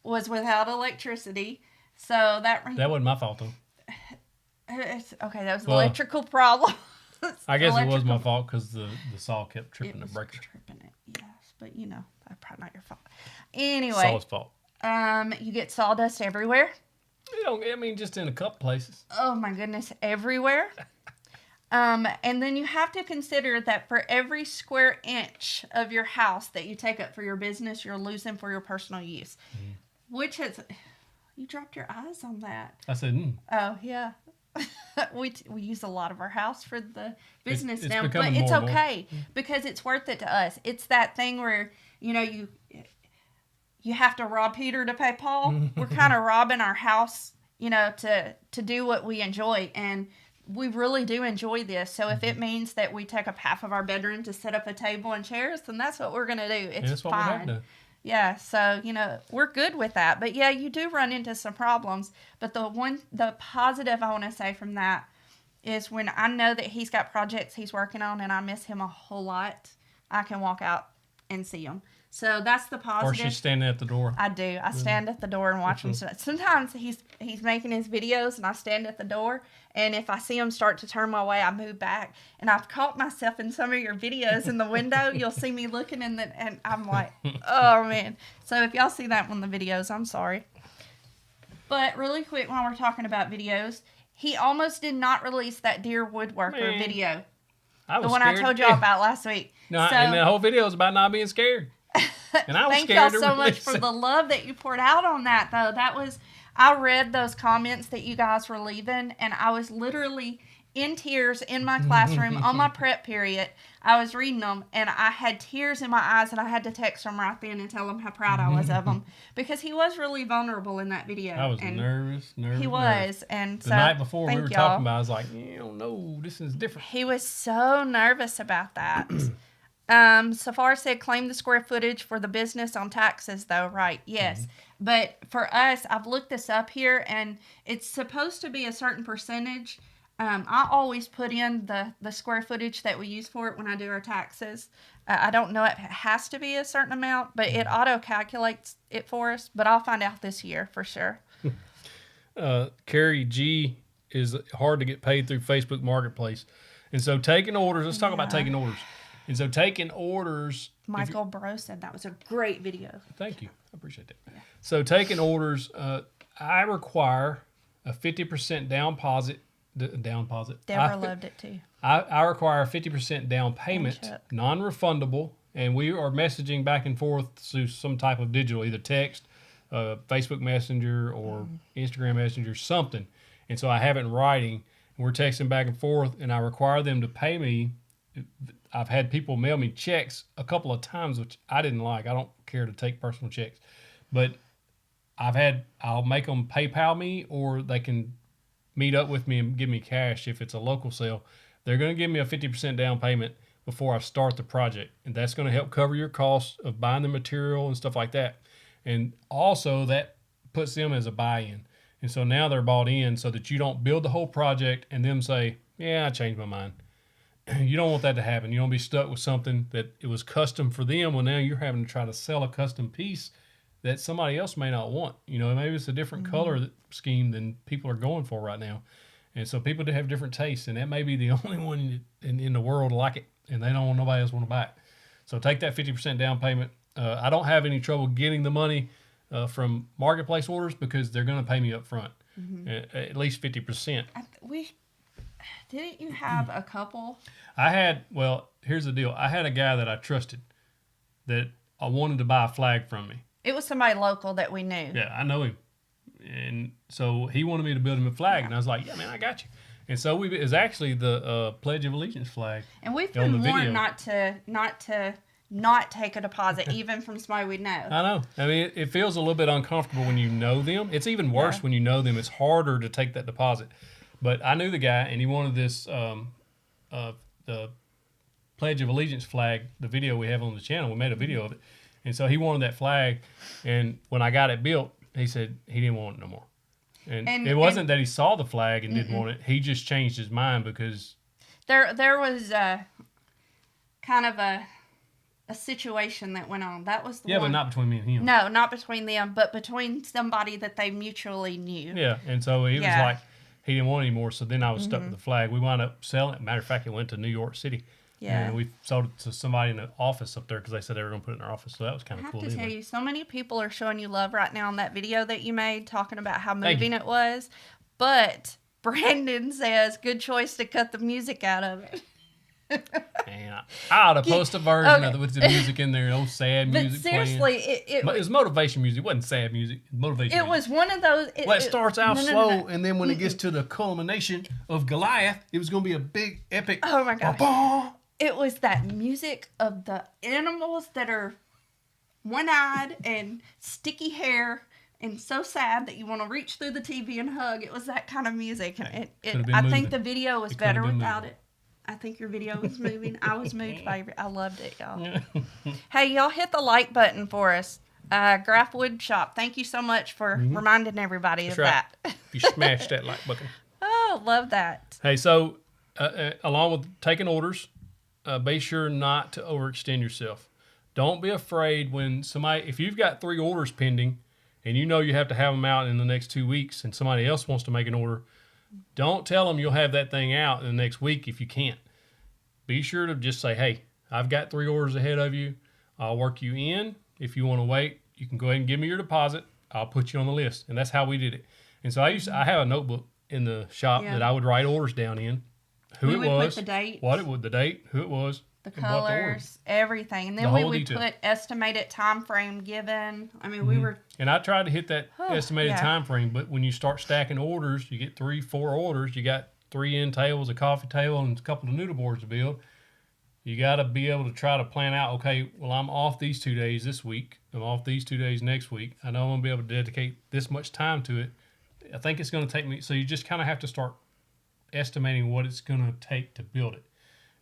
was without electricity. So that wasn't my fault, though. Okay, that was an electrical problem. I guess it was my fault because the saw kept tripping the breaker. Tripping it, yes. But, that's probably not your fault. Anyway. Saw's fault. You get sawdust everywhere. Just in a couple places. Oh, my goodness, everywhere. And then you have to consider that for every square inch of your house that you take up for your business, you're losing for your personal use. Which is, you dropped your eyes on that. I said, Oh, yeah. we use a lot of our house for the business it's now, but it's okay because it's worth it to us. It's that thing where, you have to rob Peter to pay Paul. We're kind of robbing our house, to do what we enjoy. And we really do enjoy this. So if it means that we take up half of our bedroom to set up a table and chairs, then that's what we're going to do. It's fine. What we have to. Yeah, so, we're good with that. But, yeah, you do run into some problems. But the positive I want to say from that is when I know that he's got projects he's working on and I miss him a whole lot, I can walk out and see him. So that's the positive. Or she's standing at the door. I do. I stand at the door and watch him. Sometimes he's making his videos and I stand at the door. And if I see him start to turn my way, I move back. And I've caught myself in some of your videos in the window. You'll see me looking and I'm like, oh, man. So if y'all see that in the videos, I'm sorry. But really quick, while we're talking about videos, he almost did not release that Dear Woodworker video. The one I told y'all about last week. No, and the whole video is about not being scared. And I was Thank scared y'all so much for the love that you poured out on that, though. I read those comments that you guys were leaving, and I was literally in tears in my classroom on my prep period. I was reading them, and I had tears in my eyes, and I had to text him right then and tell him how proud I was of him, because he was really vulnerable in that video. I was nervous. He was, and the night before we were talking about it, I was like, no, this is different. He was so nervous about that. Safar said, claim the square footage for the business on taxes, though, right? Yes. But for us, I've looked this up here, and it's supposed to be a certain percentage. I always put in the square footage that we use for it when I do our taxes. I don't know if it has to be a certain amount, but it auto-calculates it for us. But I'll find out this year for sure. Carrie G is hard to get paid through Facebook Marketplace. And so taking orders, let's talk about taking orders. And so taking orders. Michael Bro said that was a great video. Thank you. I appreciate that. Yeah. So taking orders, I require a 50% down deposit. Deborah loved it too. I require a 50% down payment, non-refundable, and we are messaging back and forth through some type of digital, either text, Facebook Messenger, or Instagram Messenger, something. And so I have it in writing, and we're texting back and forth, and I require them to pay me. I've had people mail me checks a couple of times, which I didn't like. I don't care to take personal checks. But I'll make them PayPal me, or they can meet up with me and give me cash if it's a local sale. they're going to give me a 50% down payment before I start the project. And that's going to help cover your costs of buying the material and stuff like that. And also that puts them as a buy-in. And so now they're bought in so that you don't build the whole project and them say, yeah, I changed my mind. You don't want that to happen. You don't be stuck with something that it was custom for them. Well, now you're having to try to sell a custom piece that somebody else may not want. You know, maybe it's a different color scheme than people are going for right now. And so people do have different tastes, and that may be the only one in the world like it, and they don't want nobody else want to buy it. So take that 50% down payment. I don't have any trouble getting the money from marketplace orders because they're going to pay me up front, at least 50%. Didn't you have a couple? Here's the deal. I had a guy that I trusted that I wanted to buy a flag from me. It was somebody local that we knew. Yeah, I know him. And so he wanted me to build him a flag, and I was like, yeah, man, I got you. And so it was actually the Pledge of Allegiance flag. And we've been warned not to take a deposit, even from somebody we know. I know. I mean, it feels a little bit uncomfortable when you know them. It's even worse when you know them. It's harder to take that deposit. But I knew the guy, and he wanted this, the Pledge of Allegiance flag, the video we have on the channel. We made a video of it. And so he wanted that flag. And when I got it built, he said he didn't want it no more. And it wasn't that he saw the flag and didn't want it. He just changed his mind because... There was kind of a situation that went on. That was the one. But not between me and him. No, not between them, but between somebody that they mutually knew. Yeah, and so he was like, he didn't want it anymore, so then I was stuck with the flag. We wound up selling it. Matter of fact, it went to New York City. Yeah. And we sold it to somebody in the office up there because they said they were going to put it in their office, so that was kind of cool. I have to tell you, so many people are showing you love right now on that video that you made, talking about how moving it was. But Brandon says, good choice to cut the music out of it. Man, I ought to post a version of it with the music in there, old sad music. But seriously, it was motivation music. It wasn't sad music. Motivation music. Was one of those. It starts out slow, and then when it gets to the culmination of Goliath, it was going to be a big, epic. Oh my gosh. It was that music of the animals that are one-eyed and sticky hair and so sad that you want to reach through the TV and hug. It was that kind of music. And I think the video was better without it. I think your video was moving. I was moved by it. I loved it, y'all. Hey, y'all hit the like button for us. Graph Wood Shop, thank you so much for reminding everybody of that. You smashed that like button. Oh, love that. Hey, so along with taking orders, be sure not to overextend yourself. Don't be afraid when if you've got 3 orders pending and you know you have to have them out in the next 2 weeks and somebody else wants to make an order, don't tell them you'll have that thing out in the next week if you can't. Be sure to just say, hey, I've got 3 orders ahead of you. I'll work you in. If you want to wait, you can go ahead and give me your deposit. I'll put you on the list. And that's how we did it. And so I have a notebook in the shop that I would write orders down in. Who it was, put the date, the date, who it was, the colors, everything, and then we would put estimated time frame given. I mean, we were. And I tried to hit that estimated time frame, but when you start stacking orders, you get 3, 4 orders. You got 3 end tables, a coffee table, and a couple of noodle boards to build. You got to be able to try to plan out. Okay, well, I'm off these 2 days this week. I'm off these 2 days next week. I know I'm gonna be able to dedicate this much time to it. I think it's going to take me. So you just kind of have to start estimating what it's going to take to build it,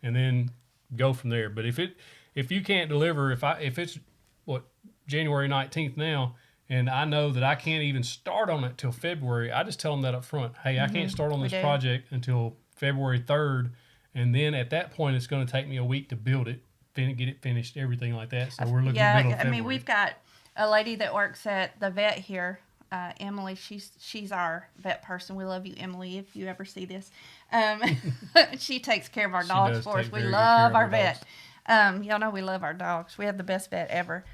and then go from there. But if you can't deliver, if it's January 19th now, and I know that I can't even start on it till February, I just tell them that up front. Hey, I can't start on this project until February 3rd, and then at that point it's going to take me a week to build it, get it finished, everything like that. So we're looking at middle of February. I mean, we've got a lady that works at the vet here. Emily, she's our vet person. We love you, Emily, if you ever see this. She takes care of our dogs for us. We love our vet. Y'all know we love our dogs. We have the best vet ever.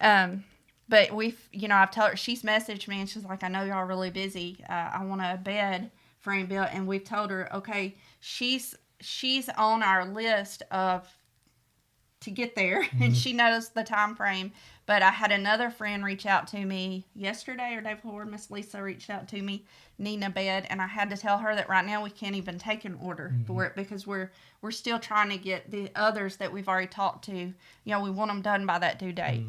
But I've told her, she's messaged me and she's like, I know y'all are really busy. I want a bed frame built. And we've told her, okay, she's on our list of to get there, and she knows the time frame. But I had another friend reach out to me yesterday or day before. Miss Lisa reached out to me, needing a bed, and I had to tell her that right now we can't even take an order for it because we're still trying to get the others that we've already talked to. You know, we want them done by that due date.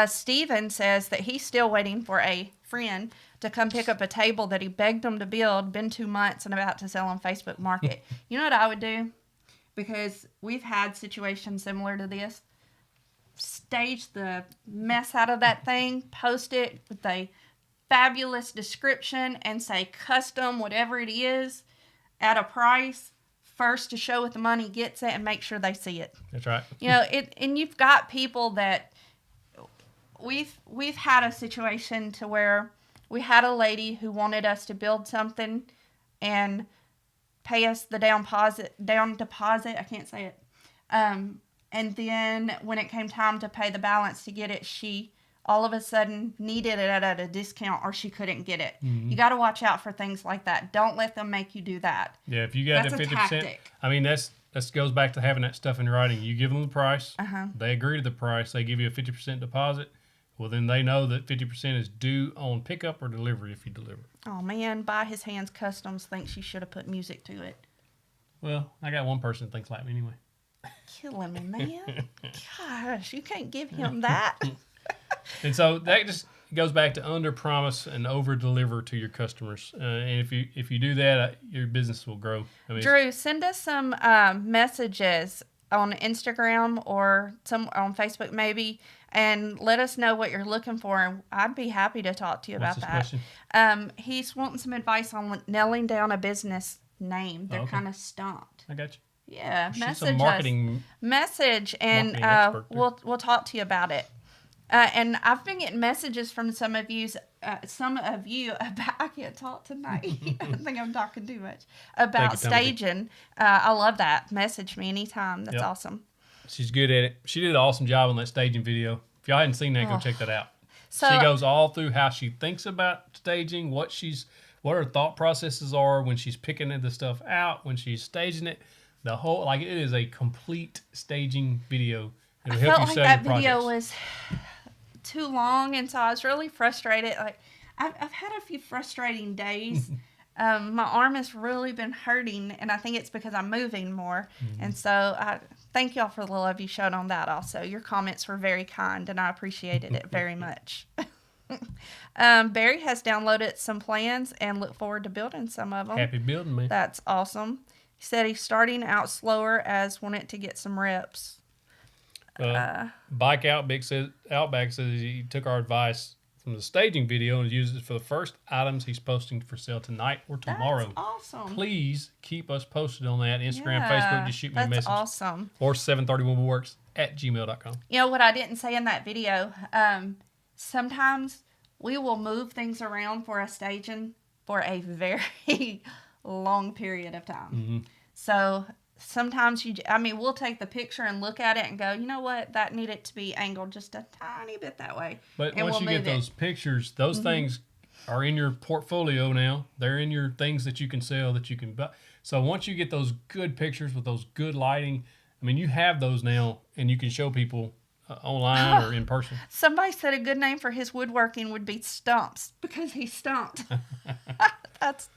Steven says that he's still waiting for a friend to come pick up a table that he begged them to build, been 2 months, and about to sell on Facebook Market. You know what I would do? Because we've had situations similar to this. Stage the mess out of that thing, post it with a fabulous description, and say custom, whatever it is, at a price, first to show what the money gets it and make sure they see it. That's right. You know, and you've got people that we've had a situation to where we had a lady who wanted us to build something and pay us the down deposit. I can't say it. And then when it came time to pay the balance to get it, she all of a sudden needed it at a discount, or she couldn't get it. You got to watch out for things like that. Don't let them make you do that. Yeah, if you got That's that 50%, tactic. I mean, that goes back to having that stuff in writing. You give them the price. They agree to the price. They give you a 50% deposit. Well, then they know that 50% is due on pickup or delivery if you deliver. Oh, man, By His Hands Customs thinks you should have put music to it. Well, I got one person that thinks like me anyway. Killing me, man. Gosh, you can't give him that. And so that just goes back to under promise and over deliver to your customers. And if you do that, your business will grow. I mean, Drew, send us some messages on Instagram or some on Facebook maybe, and let us know what you're looking for, and I'd be happy to talk to you about that. Question? He's wanting some advice on nailing down a business name. They're okay. kind of stumped. I got you. Yeah, She's a marketing message, and expert there. we'll talk to you about it. And I've been getting messages from some of you about, I can't talk tonight. I think I'm talking too much about staging. I love that. Message me anytime. That's awesome. She's good at it. She did an awesome job on that staging video. If y'all hadn't seen that, go check that out. So, she goes all through how she thinks about staging, what her thought processes are when she's picking the stuff out, when she's staging it. The whole, like, it is a complete staging video. I felt like that video was too long, and so I was really frustrated. Like, I've had a few frustrating days. My arm has really been hurting, and I think it's because I'm moving more. And so I thank y'all for the love you showed on that also. Your comments were very kind, and I appreciated it very much. Barry has downloaded some plans and look forward to building some of them. Happy building, man. That's awesome. He said he's starting out slower as wanted to get some reps. Bike Outback says he took our advice from the staging video and used it for the first items he's posting for sale tonight or tomorrow. That's awesome. Please keep us posted on that. Instagram, Facebook, just shoot me a message. That's awesome. Or 731woodworks@gmail.com. You know what I didn't say in that video? Sometimes we will move things around for a staging for a very long period of time. So sometimes we'll take the picture and look at it and go, you know what, that needed to be angled just a tiny bit that way. But once you get those pictures, those things are in your portfolio now. They're in your things that you can sell, that you can buy. So once you get those good pictures with those good lighting, I mean, you have those now, and you can show people online or in person. Somebody said a good name for his woodworking would be Stumps, because he stumped. That's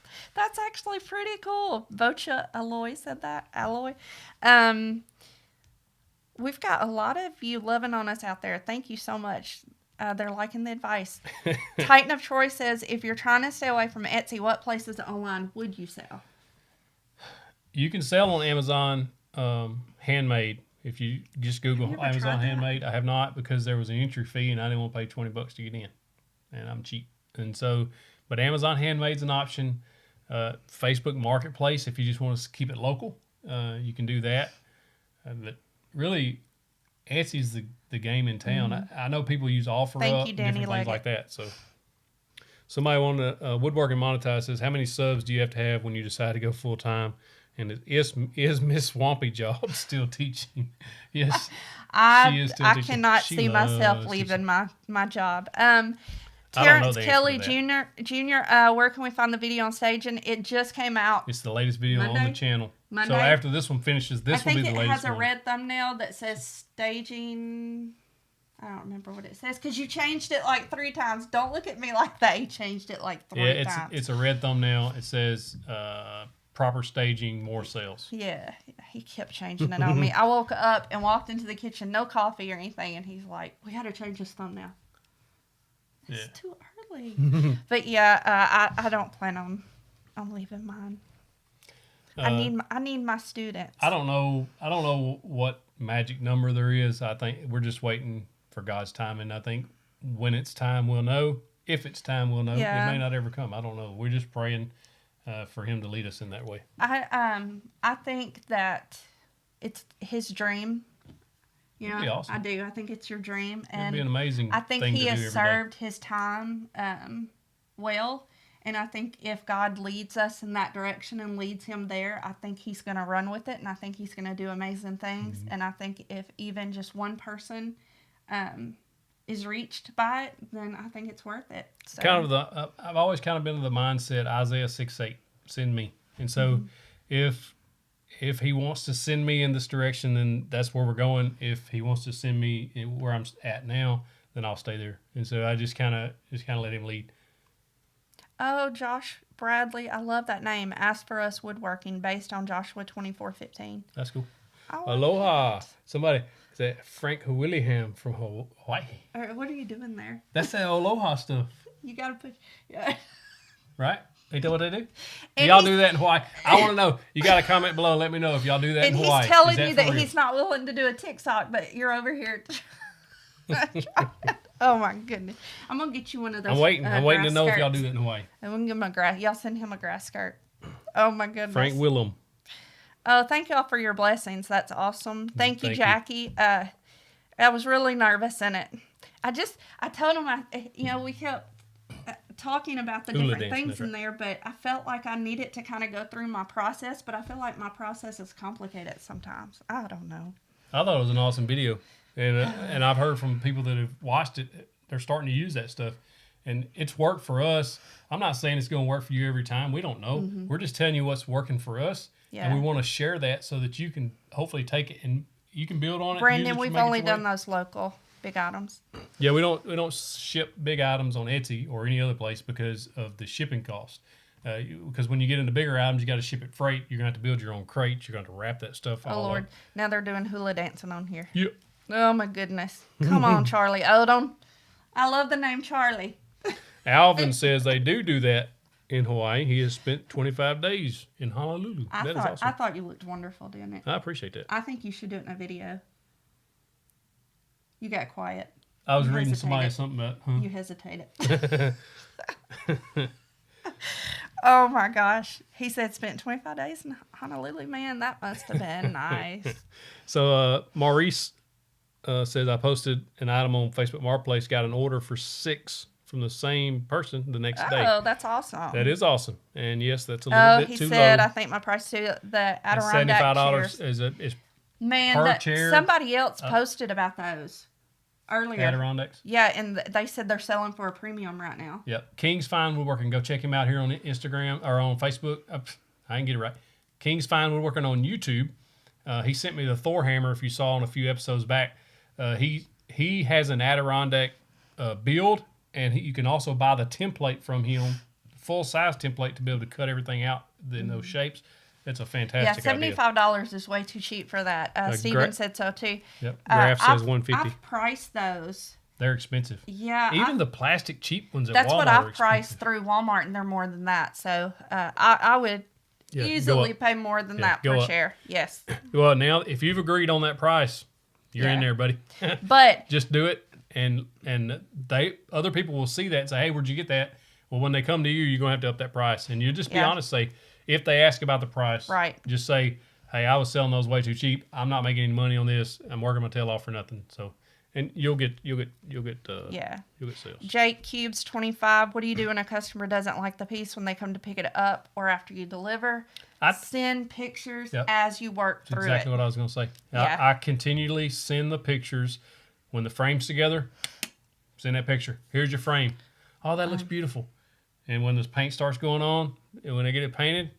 actually pretty cool. Bocha Alloy said that. Alloy. We've got a lot of you loving on us out there. Thank you so much. They're liking the advice. Titan of Troy says, if you're trying to stay away from Etsy, what places online would you sell? You can sell on Amazon handmade. If you just Google Amazon handmade, I have not, because there was an entry fee and I didn't want to pay $20 to get in, and I'm cheap. And so, but Amazon handmade's an option. Facebook Marketplace, if you just want to keep it local, you can do that. But really, Etsy's the game in town. I know people use OfferUp and different things like that. So somebody on the Woodworking Monetize says, how many subs do you have to have when you decide to go full time? And is Miss Swampy Job still teaching? Yes, she is still teaching. I cannot see myself leaving my job. I don't know Terrence the Kelly answer to that. Jr. Where can we find the video on staging? It just came out. It's the latest video on the channel. Monday. So after this one finishes, this will be the latest one. I think it has a red thumbnail that says staging. I don't remember what it says because you changed it like 3 times. Don't look at me like that. You changed it like 3 times. It's a red thumbnail. It says proper staging, more sales. Yeah, he kept changing it on me. I woke up and walked into the kitchen, no coffee or anything, and he's like, "We got to change this thumbnail." It's too early. But yeah, I don't plan on leaving mine. I need my students. I don't know what magic number there is. I think we're just waiting for God's time, and I think when it's time, we'll know. If it's time, we'll know. Yeah. It may not ever come. I don't know. We're just praying for Him to lead us in that way. I think that it's His dream. You know, It'd be awesome. I do. I think it's your dream, and it'd be an amazing. I think thing He to has do every served day. His time well. And I think if God leads us in that direction and leads him there, I think he's going to run with it. And I think he's going to do amazing things. Mm-hmm. And I think if even just one person is reached by it, then I think it's worth it. So. I've always kind of been of the mindset, Isaiah 6:8, send me. And so if he wants to send me in this direction, then that's where we're going. If he wants to send me where I'm at now, then I'll stay there. And so I just kind of let him lead. Oh, Josh Bradley, I love that name. Ask for Us Woodworking, based on Joshua 24:15. That's cool. Aloha. Somebody said Frank Willingham from Hawaii. What are you doing there? That's that aloha stuff. You got to put... Yeah. Right? Ain't that what they do? Do y'all do that in Hawaii? I want to know. You got to comment below. Let me know if y'all do that in Hawaii. And he's telling you that he's not willing to do a TikTok, but you're over here... Oh my goodness! I'm gonna get you one of those. I'm waiting to know skirts. if y'all do that in Hawaii. I'm gonna give him a grass. Y'all send him a grass skirt. Oh my goodness. Frank Willem. Oh, thank y'all for your blessings. That's awesome. Thank you, Jackie. I was really nervous in it. I told him we kept talking about the different things in there, but I felt like I needed to kind of go through my process. But I feel like my process is complicated sometimes. I don't know. I thought it was an awesome video. And I've heard from people that have watched it, they're starting to use that stuff. And it's worked for us. I'm not saying it's going to work for you every time. We don't know. Mm-hmm. We're just telling you what's working for us. Yeah. And we want to share that so that you can hopefully take it and you can build on it. Brandon, we've only done those local big items. Yeah, we don't ship big items on Etsy or any other place because of the shipping cost. Because when you get into bigger items, you got to ship it freight. You're going to have to build your own crates. You're going to wrap that stuff all Lord. up. Now they're doing hula dancing on here. Yep. Oh, my goodness. Come on, Charlie Odom. I love the name Charlie. Alvin says they do that in Hawaii. He has spent 25 days in Honolulu. That is awesome. I thought you looked wonderful doing it. I appreciate that. I think you should do it in a video. You got quiet. I was reading somebody something about... Huh? You hesitated. Oh, my gosh. He said spent 25 days in Honolulu. Man, that must have been nice. So, Maurice... says I posted an item on Facebook Marketplace, got an order for 6 from the same person the next day. Oh, that's awesome. That is awesome. And yes, that's a little bit too low. He said, I think my price to the Adirondack $75 chairs. is Man, per chair. Somebody else posted about those earlier. Adirondacks? Yeah, and they said they're selling for a premium right now. Yep. King's Fine Woodworking. Go check him out here on Instagram or on Facebook. I didn't get it right. King's Fine Woodworking on YouTube. He sent me the Thor hammer, if you saw on a few episodes back. He has an Adirondack build, and you can also buy the template from him, full size template to be able to cut everything out in those shapes. It's a fantastic idea. $75 is way too cheap for that. Steven said so too. Yep. Graph says $150. I've priced those. They're expensive. Yeah. Even the plastic cheap ones at Walmart. That's what I've priced through Walmart, and they're more than that. So I would easily pay more than that per chair. Yes. Well, now if you've agreed on that price, you're in there, buddy. But just do it, and other people will see that and say, "Hey, where'd you get that?" Well, when they come to you, you're gonna have to up that price, and you just be honest. Say if they ask about the price, right? Just say, "Hey, I was selling those way too cheap. I'm not making any money on this. I'm working my tail off for nothing." So, and you'll get sales. Jake Cubes 25. What do you do when a customer doesn't like the piece when they come to pick it up or after you deliver? Send pictures as you work through it. Exactly what I was going to say. Yeah. I continually send the pictures when the frame's together. Send that picture. Here's your frame. Oh, that looks beautiful. And when this paint starts going on, and when I get it painted,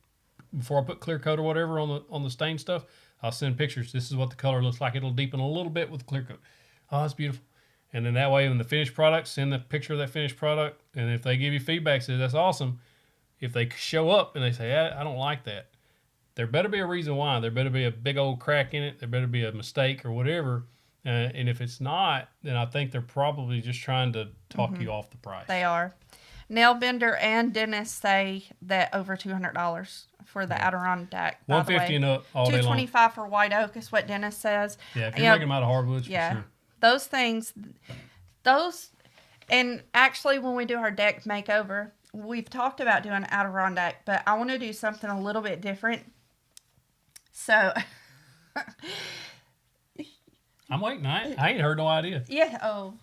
before I put clear coat or whatever on the stain stuff, I'll send pictures. This is what the color looks like. It'll deepen a little bit with clear coat. Oh, it's beautiful. And then that way, when the finished product, send the picture of that finished product. And if they give you feedback, say that's awesome. If they show up and they say, I don't like that, there better be a reason why. There better be a big old crack in it. There better be a mistake or whatever. And if it's not, then I think they're probably just trying to talk you off the price. They are. Nail Bender and Dennis say that over $200 for the Adirondack. $150 and up all day long. $225 for white oak is what Dennis says. Yeah, if you're making them out of hardwoods, for sure. Those things, and actually when we do our deck makeover, we've talked about doing Adirondack, but I want to do something a little bit different. So... I'm waiting. I ain't heard no idea. Yeah. Oh,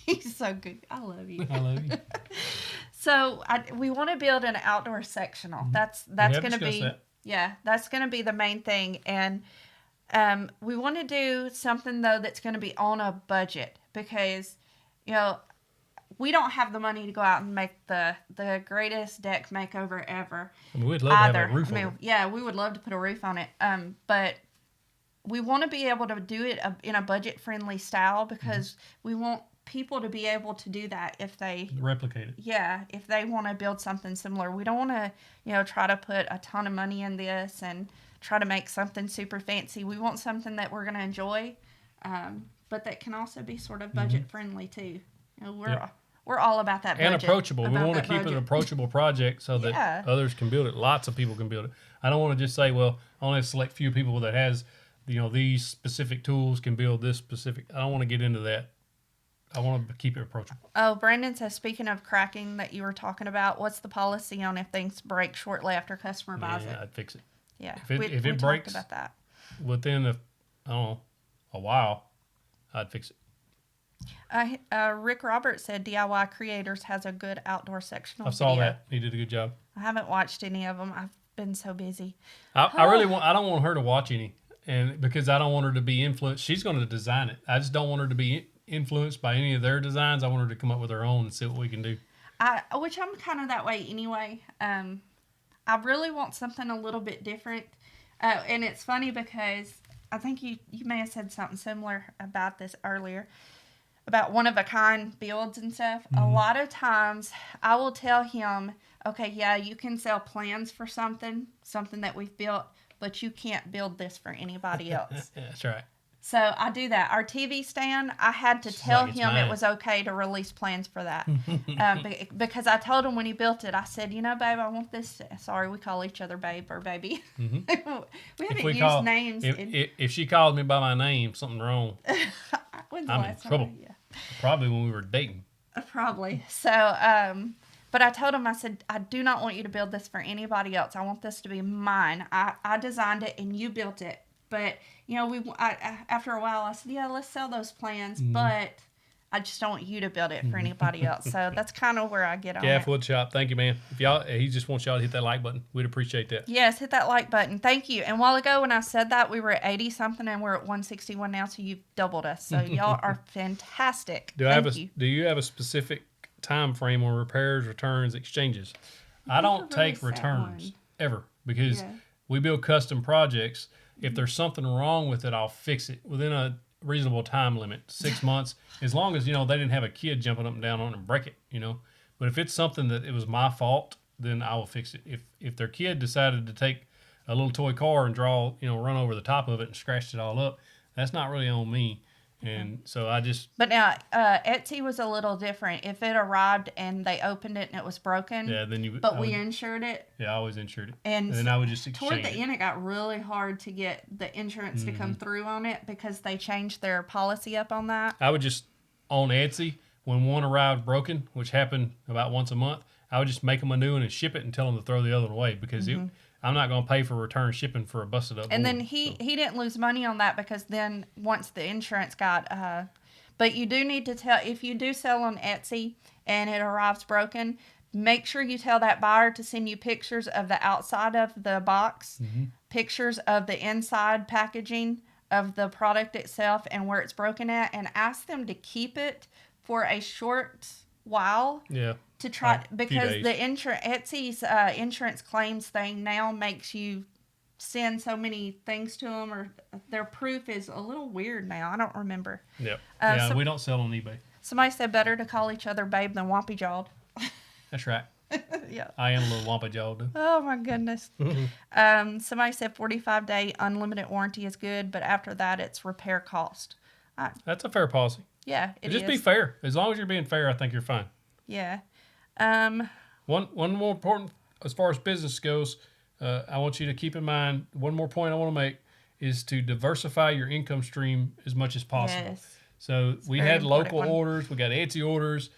he's so good. I love you. I love you. So we want to build an outdoor sectional. That's going to be that's going to be the main thing, and we want to do something though that's going to be on a budget because we don't have the money to go out and make the greatest deck makeover ever. I mean, we'd love to have a roof on it. Yeah, we would love to put a roof on it. But we want to be able to do it in a budget-friendly style because we want people to be able to do that if they... replicate it. Yeah, if they want to build something similar. We don't want to, try to put a ton of money in this and try to make something super fancy. We want something that we're going to enjoy, but that can also be sort of budget-friendly too. We're all about that budget. And approachable. We want to keep it an approachable project so that others can build it. Lots of people can build it. I don't want to just say, well, only a select few people that has... these specific tools can build this specific. I don't want to get into that. I want to keep it approachable. Oh, Brandon says, speaking of cracking that you were talking about, what's the policy on if things break shortly after customer buys it? I'd fix it. Yeah. If it breaks about that. within a while, I'd fix it. Rick Roberts said DIY Creators has a good outdoor sectional I saw that. He did a good job. I haven't watched any of them. I've been so busy. I don't want her to watch any. And because I don't want her to be influenced, she's going to design it. I just don't want her to be influenced by any of their designs. I want her to come up with her own and see what we can do. Which I'm kind of that way anyway. I really want something a little bit different. And it's funny because I think you may have said something similar about this earlier, about one-of-a-kind builds and stuff. A lot of times I will tell him, okay, yeah, you can sell plans for something that we've built, but you can't build this for anybody else. That's right. So I do that. Our TV stand, I had to tell him it was okay to release plans for that. Because I told him when he built it, I said, babe, I want this. Sorry, we call each other babe or baby. We haven't used names. If she called me by my name, something wrong. I'm in trouble. Yeah. Probably when we were dating. Probably. So, but I told him, I said, I do not want you to build this for anybody else. I want this to be mine. I designed it and you built it. But, after a while, I said, yeah, let's sell those plans. But I just don't want you to build it for anybody else. So that's kind of where I get on Gaff Wood Shop. Thank you, man. He just wants y'all to hit that like button. We'd appreciate that. Yes, hit that like button. Thank you. And a while ago when I said that, we were at 80-something and we're at 161 now. So you've doubled us. So y'all are fantastic. Do you have a specific time frame on repairs, returns, exchanges? I don't take returns ever because we build custom projects. If there's something wrong with it, I'll fix it within a reasonable time limit, 6 months, as long as, they didn't have a kid jumping up and down on it and break it, But if it's something that it was my fault, then I will fix it. If their kid decided to take a little toy car and run over the top of it and scratched it all up, that's not really on me. And so I just... But now, Etsy was a little different. If it arrived and they opened it and it was broken, we insured it. Yeah, I always insured it. And then I would just exchange toward the end, it got really hard to get the insurance to come through on it because they changed their policy up on that. I would just, on Etsy, when one arrived broken, which happened about once a month, I would just make them a new one and ship it and tell them to throw the other one away because I'm not going to pay for return shipping for a busted up board. And then he didn't lose money on that because then once the insurance got... but you do need to tell... If you do sell on Etsy and it arrives broken, make sure you tell that buyer to send you pictures of the outside of the box, pictures of the inside packaging of the product itself and where it's broken at, and ask them to keep it for a short while. Yeah. To try Like because the Etsy's insurance claims thing now makes you send so many things to them, or their proof is a little weird now. I don't remember. Yep. So, we don't sell on eBay. Somebody said better to call each other babe than wompy jawed. That's right. Yeah. I am a little wampy jawed. Oh my goodness. Somebody said 45-day unlimited warranty is good, but after that it's repair cost. That's a fair policy. Yeah, it Just is. be fair. As long as you're being fair, I think you're fine. Yeah. One more important as far as business goes, I want you to keep in mind, one more point I want to make is to diversify your income stream as much as possible. Yes. So we had local orders, we got Etsy orders.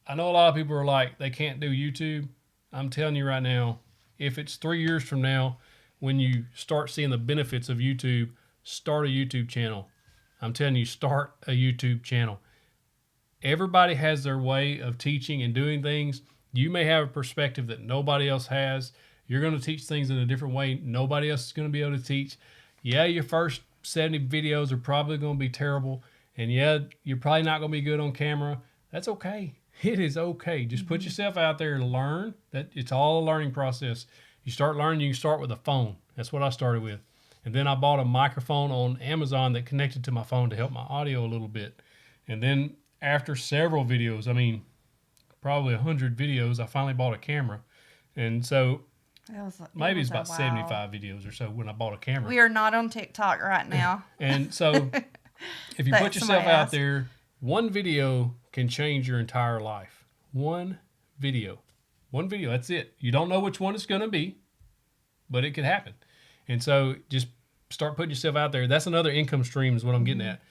I know a lot of people are like, they can't do YouTube. I'm telling you right now, if it's 3 years from now, when you start seeing the benefits of YouTube, start a YouTube channel. I'm telling you, start a YouTube channel. Everybody has their way of teaching and doing things. You may have a perspective that nobody else has. You're going to teach things in a different way. Nobody else is going to be able to teach. Yeah, your first 70 videos are probably going to be terrible. And yeah, you're probably not going to be good on camera. That's okay. It is okay. Just put yourself out there and learn. That it's all a learning process. You start learning, you can start with a phone. That's what I started with. And then I bought a microphone on Amazon that connected to my phone to help my audio a little bit. And then after several videos, probably 100 videos, I finally bought a camera. And so maybe it's about 75 videos or so when I bought a camera. We are not on TikTok right now. And so if you put yourself out there, one video can change your entire life. One video, that's it. You don't know which one it's going to be, but it could happen. And so just start putting yourself out there. That's another income stream is what I'm getting at.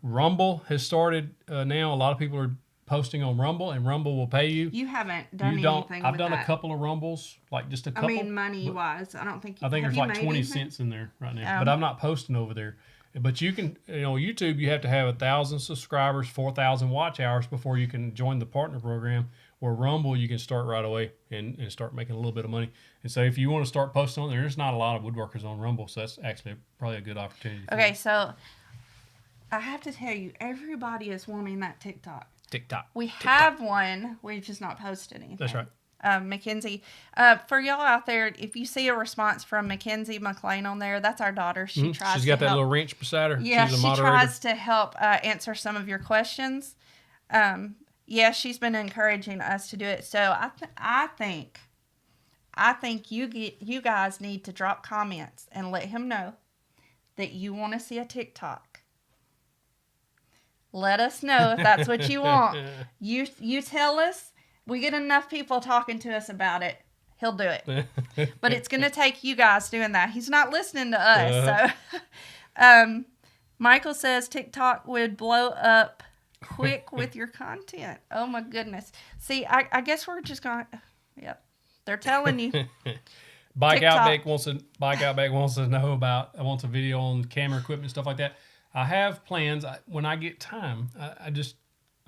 Rumble has started now. A lot of people are posting on Rumble, and Rumble will pay you. You haven't done anything I've with done that. A couple of Rumbles, like just a couple. Money-wise, I don't think you I think there's like 20 cents in there right now. But I'm not posting over there. But you can, YouTube, you have to have 1,000 subscribers, 4,000 watch hours before you can join the partner program. Or Rumble, you can start right away and start making a little bit of money. And so if you want to start posting on there, there's not a lot of woodworkers on Rumble, so that's actually probably a good opportunity. Okay, so I have to tell you, everybody is wanting that TikTok. We have one. We've just not posted anything. That's right. Mackenzie, for y'all out there, if you see a response from Mackenzie McLean on there, that's our daughter. She's got that little wrench beside her. Yeah, she's a she moderator. tries to help answer some of your questions. Yeah, she's been encouraging us to do it. So I think you guys need to drop comments and let him know that you want to see a TikTok. Let us know if that's what you want. You tell us. We get enough people talking to us about it, he'll do it. But it's going to take you guys doing that. He's not listening to us. So, Michael says TikTok would blow up quick with your content. Oh my goodness. See, I guess we're just going to, yep. They're telling you. Bike Outback wants to know about, wants a video on camera equipment and stuff like that. I have plans when I get time.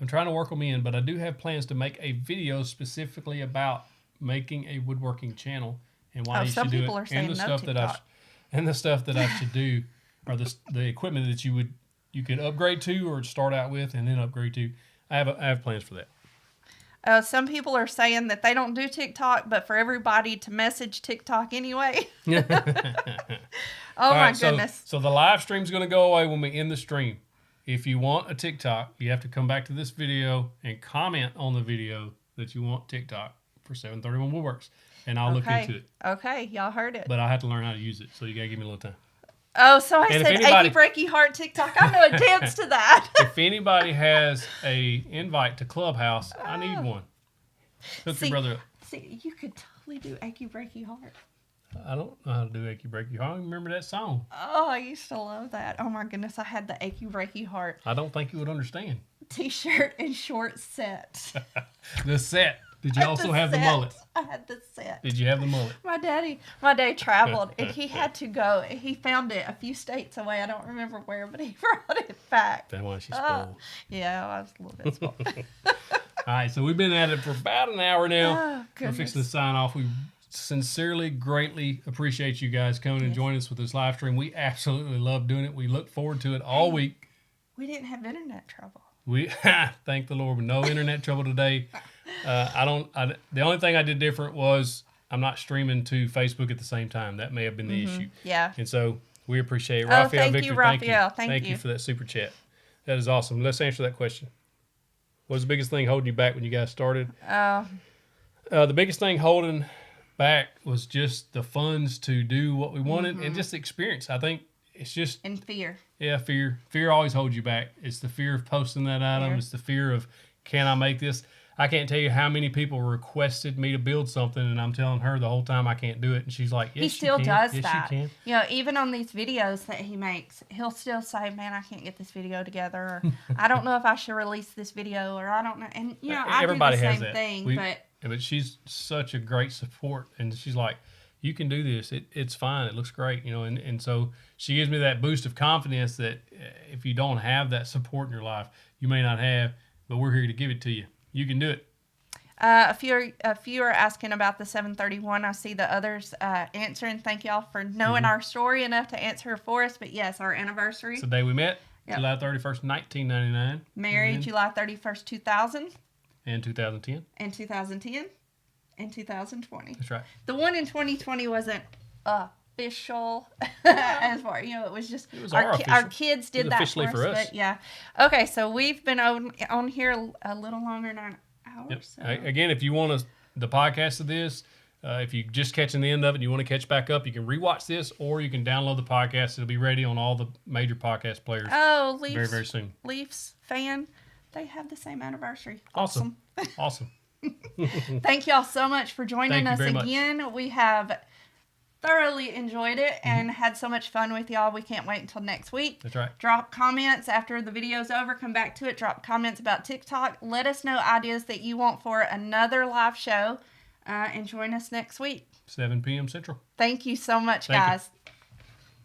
I'm trying to work them in, but I do have plans to make a video specifically about making a woodworking channel and why you should do it. Are saying and the stuff that I should do, or the equipment that you could upgrade to or start out with and then upgrade to. I have plans for that. Some people are saying that they don't do TikTok, but for everybody to message TikTok anyway. Oh my goodness. So the live stream's going to go away when we end the stream. If you want a TikTok, you have to come back to this video and comment on the video that you want TikTok for 731 Woodworks, and I'll look into it. Okay, y'all heard it. But I have to learn how to use it, so you got to give me a little time. Oh, so I said achy breaky heart TikTok. I know a dance to that. If anybody has a invite to Clubhouse, I need one. Hook your brother up. See, you could totally do achy breaky heart. I don't know how to do achy breaky heart. I don't remember that song. Oh, I used to love that. Oh my goodness, I had the achy breaky heart. I don't think you would understand. T-shirt and short set. The set. Did you also have the mullet? I had the set. Did you have the mullet? My dad traveled and he had to go. He found it a few states away. I don't remember where, but he brought it back. That's why she's spoiled. Yeah, I was a little bit spoiled. All right, so we've been at it for about an hour now. Oh, We're fixing to sign off. We sincerely, greatly appreciate you guys coming and joining us with this live stream. We absolutely love doing it. We look forward to it all week. We didn't have internet trouble. We thank the Lord with no internet trouble today. The only thing I did different was I'm not streaming to Facebook at the same time. That may have been the issue. Yeah. And so we appreciate it. Oh, Raphael, thank Victor, you, Raphael. thank you for that super chat. That is awesome. Let's answer that question. What was the biggest thing holding you back when you guys started? The biggest thing holding back was just the funds to do what we wanted and just the experience. I think it's just... And fear. Yeah, fear. Fear always holds you back. It's the fear of posting that item. It's the fear of, can I make this? I can't tell you how many people requested me to build something, and I'm telling her the whole time I can't do it, and she's like, yes, he still does yes, that. you can. You know, even on these videos that he makes, he'll still say, man, I can't get this video together, or I don't know if I should release this video, or I don't know. And, you know, Everybody I do the has same that. thing, but she's such a great support, and she's like, you can do this. It's fine. It looks great, you know, and so she gives me that boost of confidence that if you don't have that support in your life, you may not have, but we're here to give it to you. You can do it. A few are asking about the 731. I see the others answering. Thank y'all for knowing our story enough to answer for us. But yes, our anniversary. It's the day we met, July 31st, 1999. Married July 31st, 2000. And 2010. And 2010. And 2020. That's right. The one in 2020 wasn't official as far, you know, it was just our kids did that for us. But yeah. Okay, so we've been on here a little longer than an hour. Yep. So. Again, if you want the podcast of this, if you just catching the end of it and you want to catch back up, you can rewatch this or you can download the podcast. It'll be ready on all the major podcast players Leafs, very, very soon. Leafs fan, they have the same anniversary. Awesome. Thank y'all so much for joining us again. Much. We have thoroughly enjoyed it and had so much fun with y'all. We can't wait until next week. That's right. Drop comments after the video's over. Come back to it. Drop comments about TikTok. Let us know ideas that you want for another live show. And join us next week. 7 p.m. Central. Thank you so much, guys. You.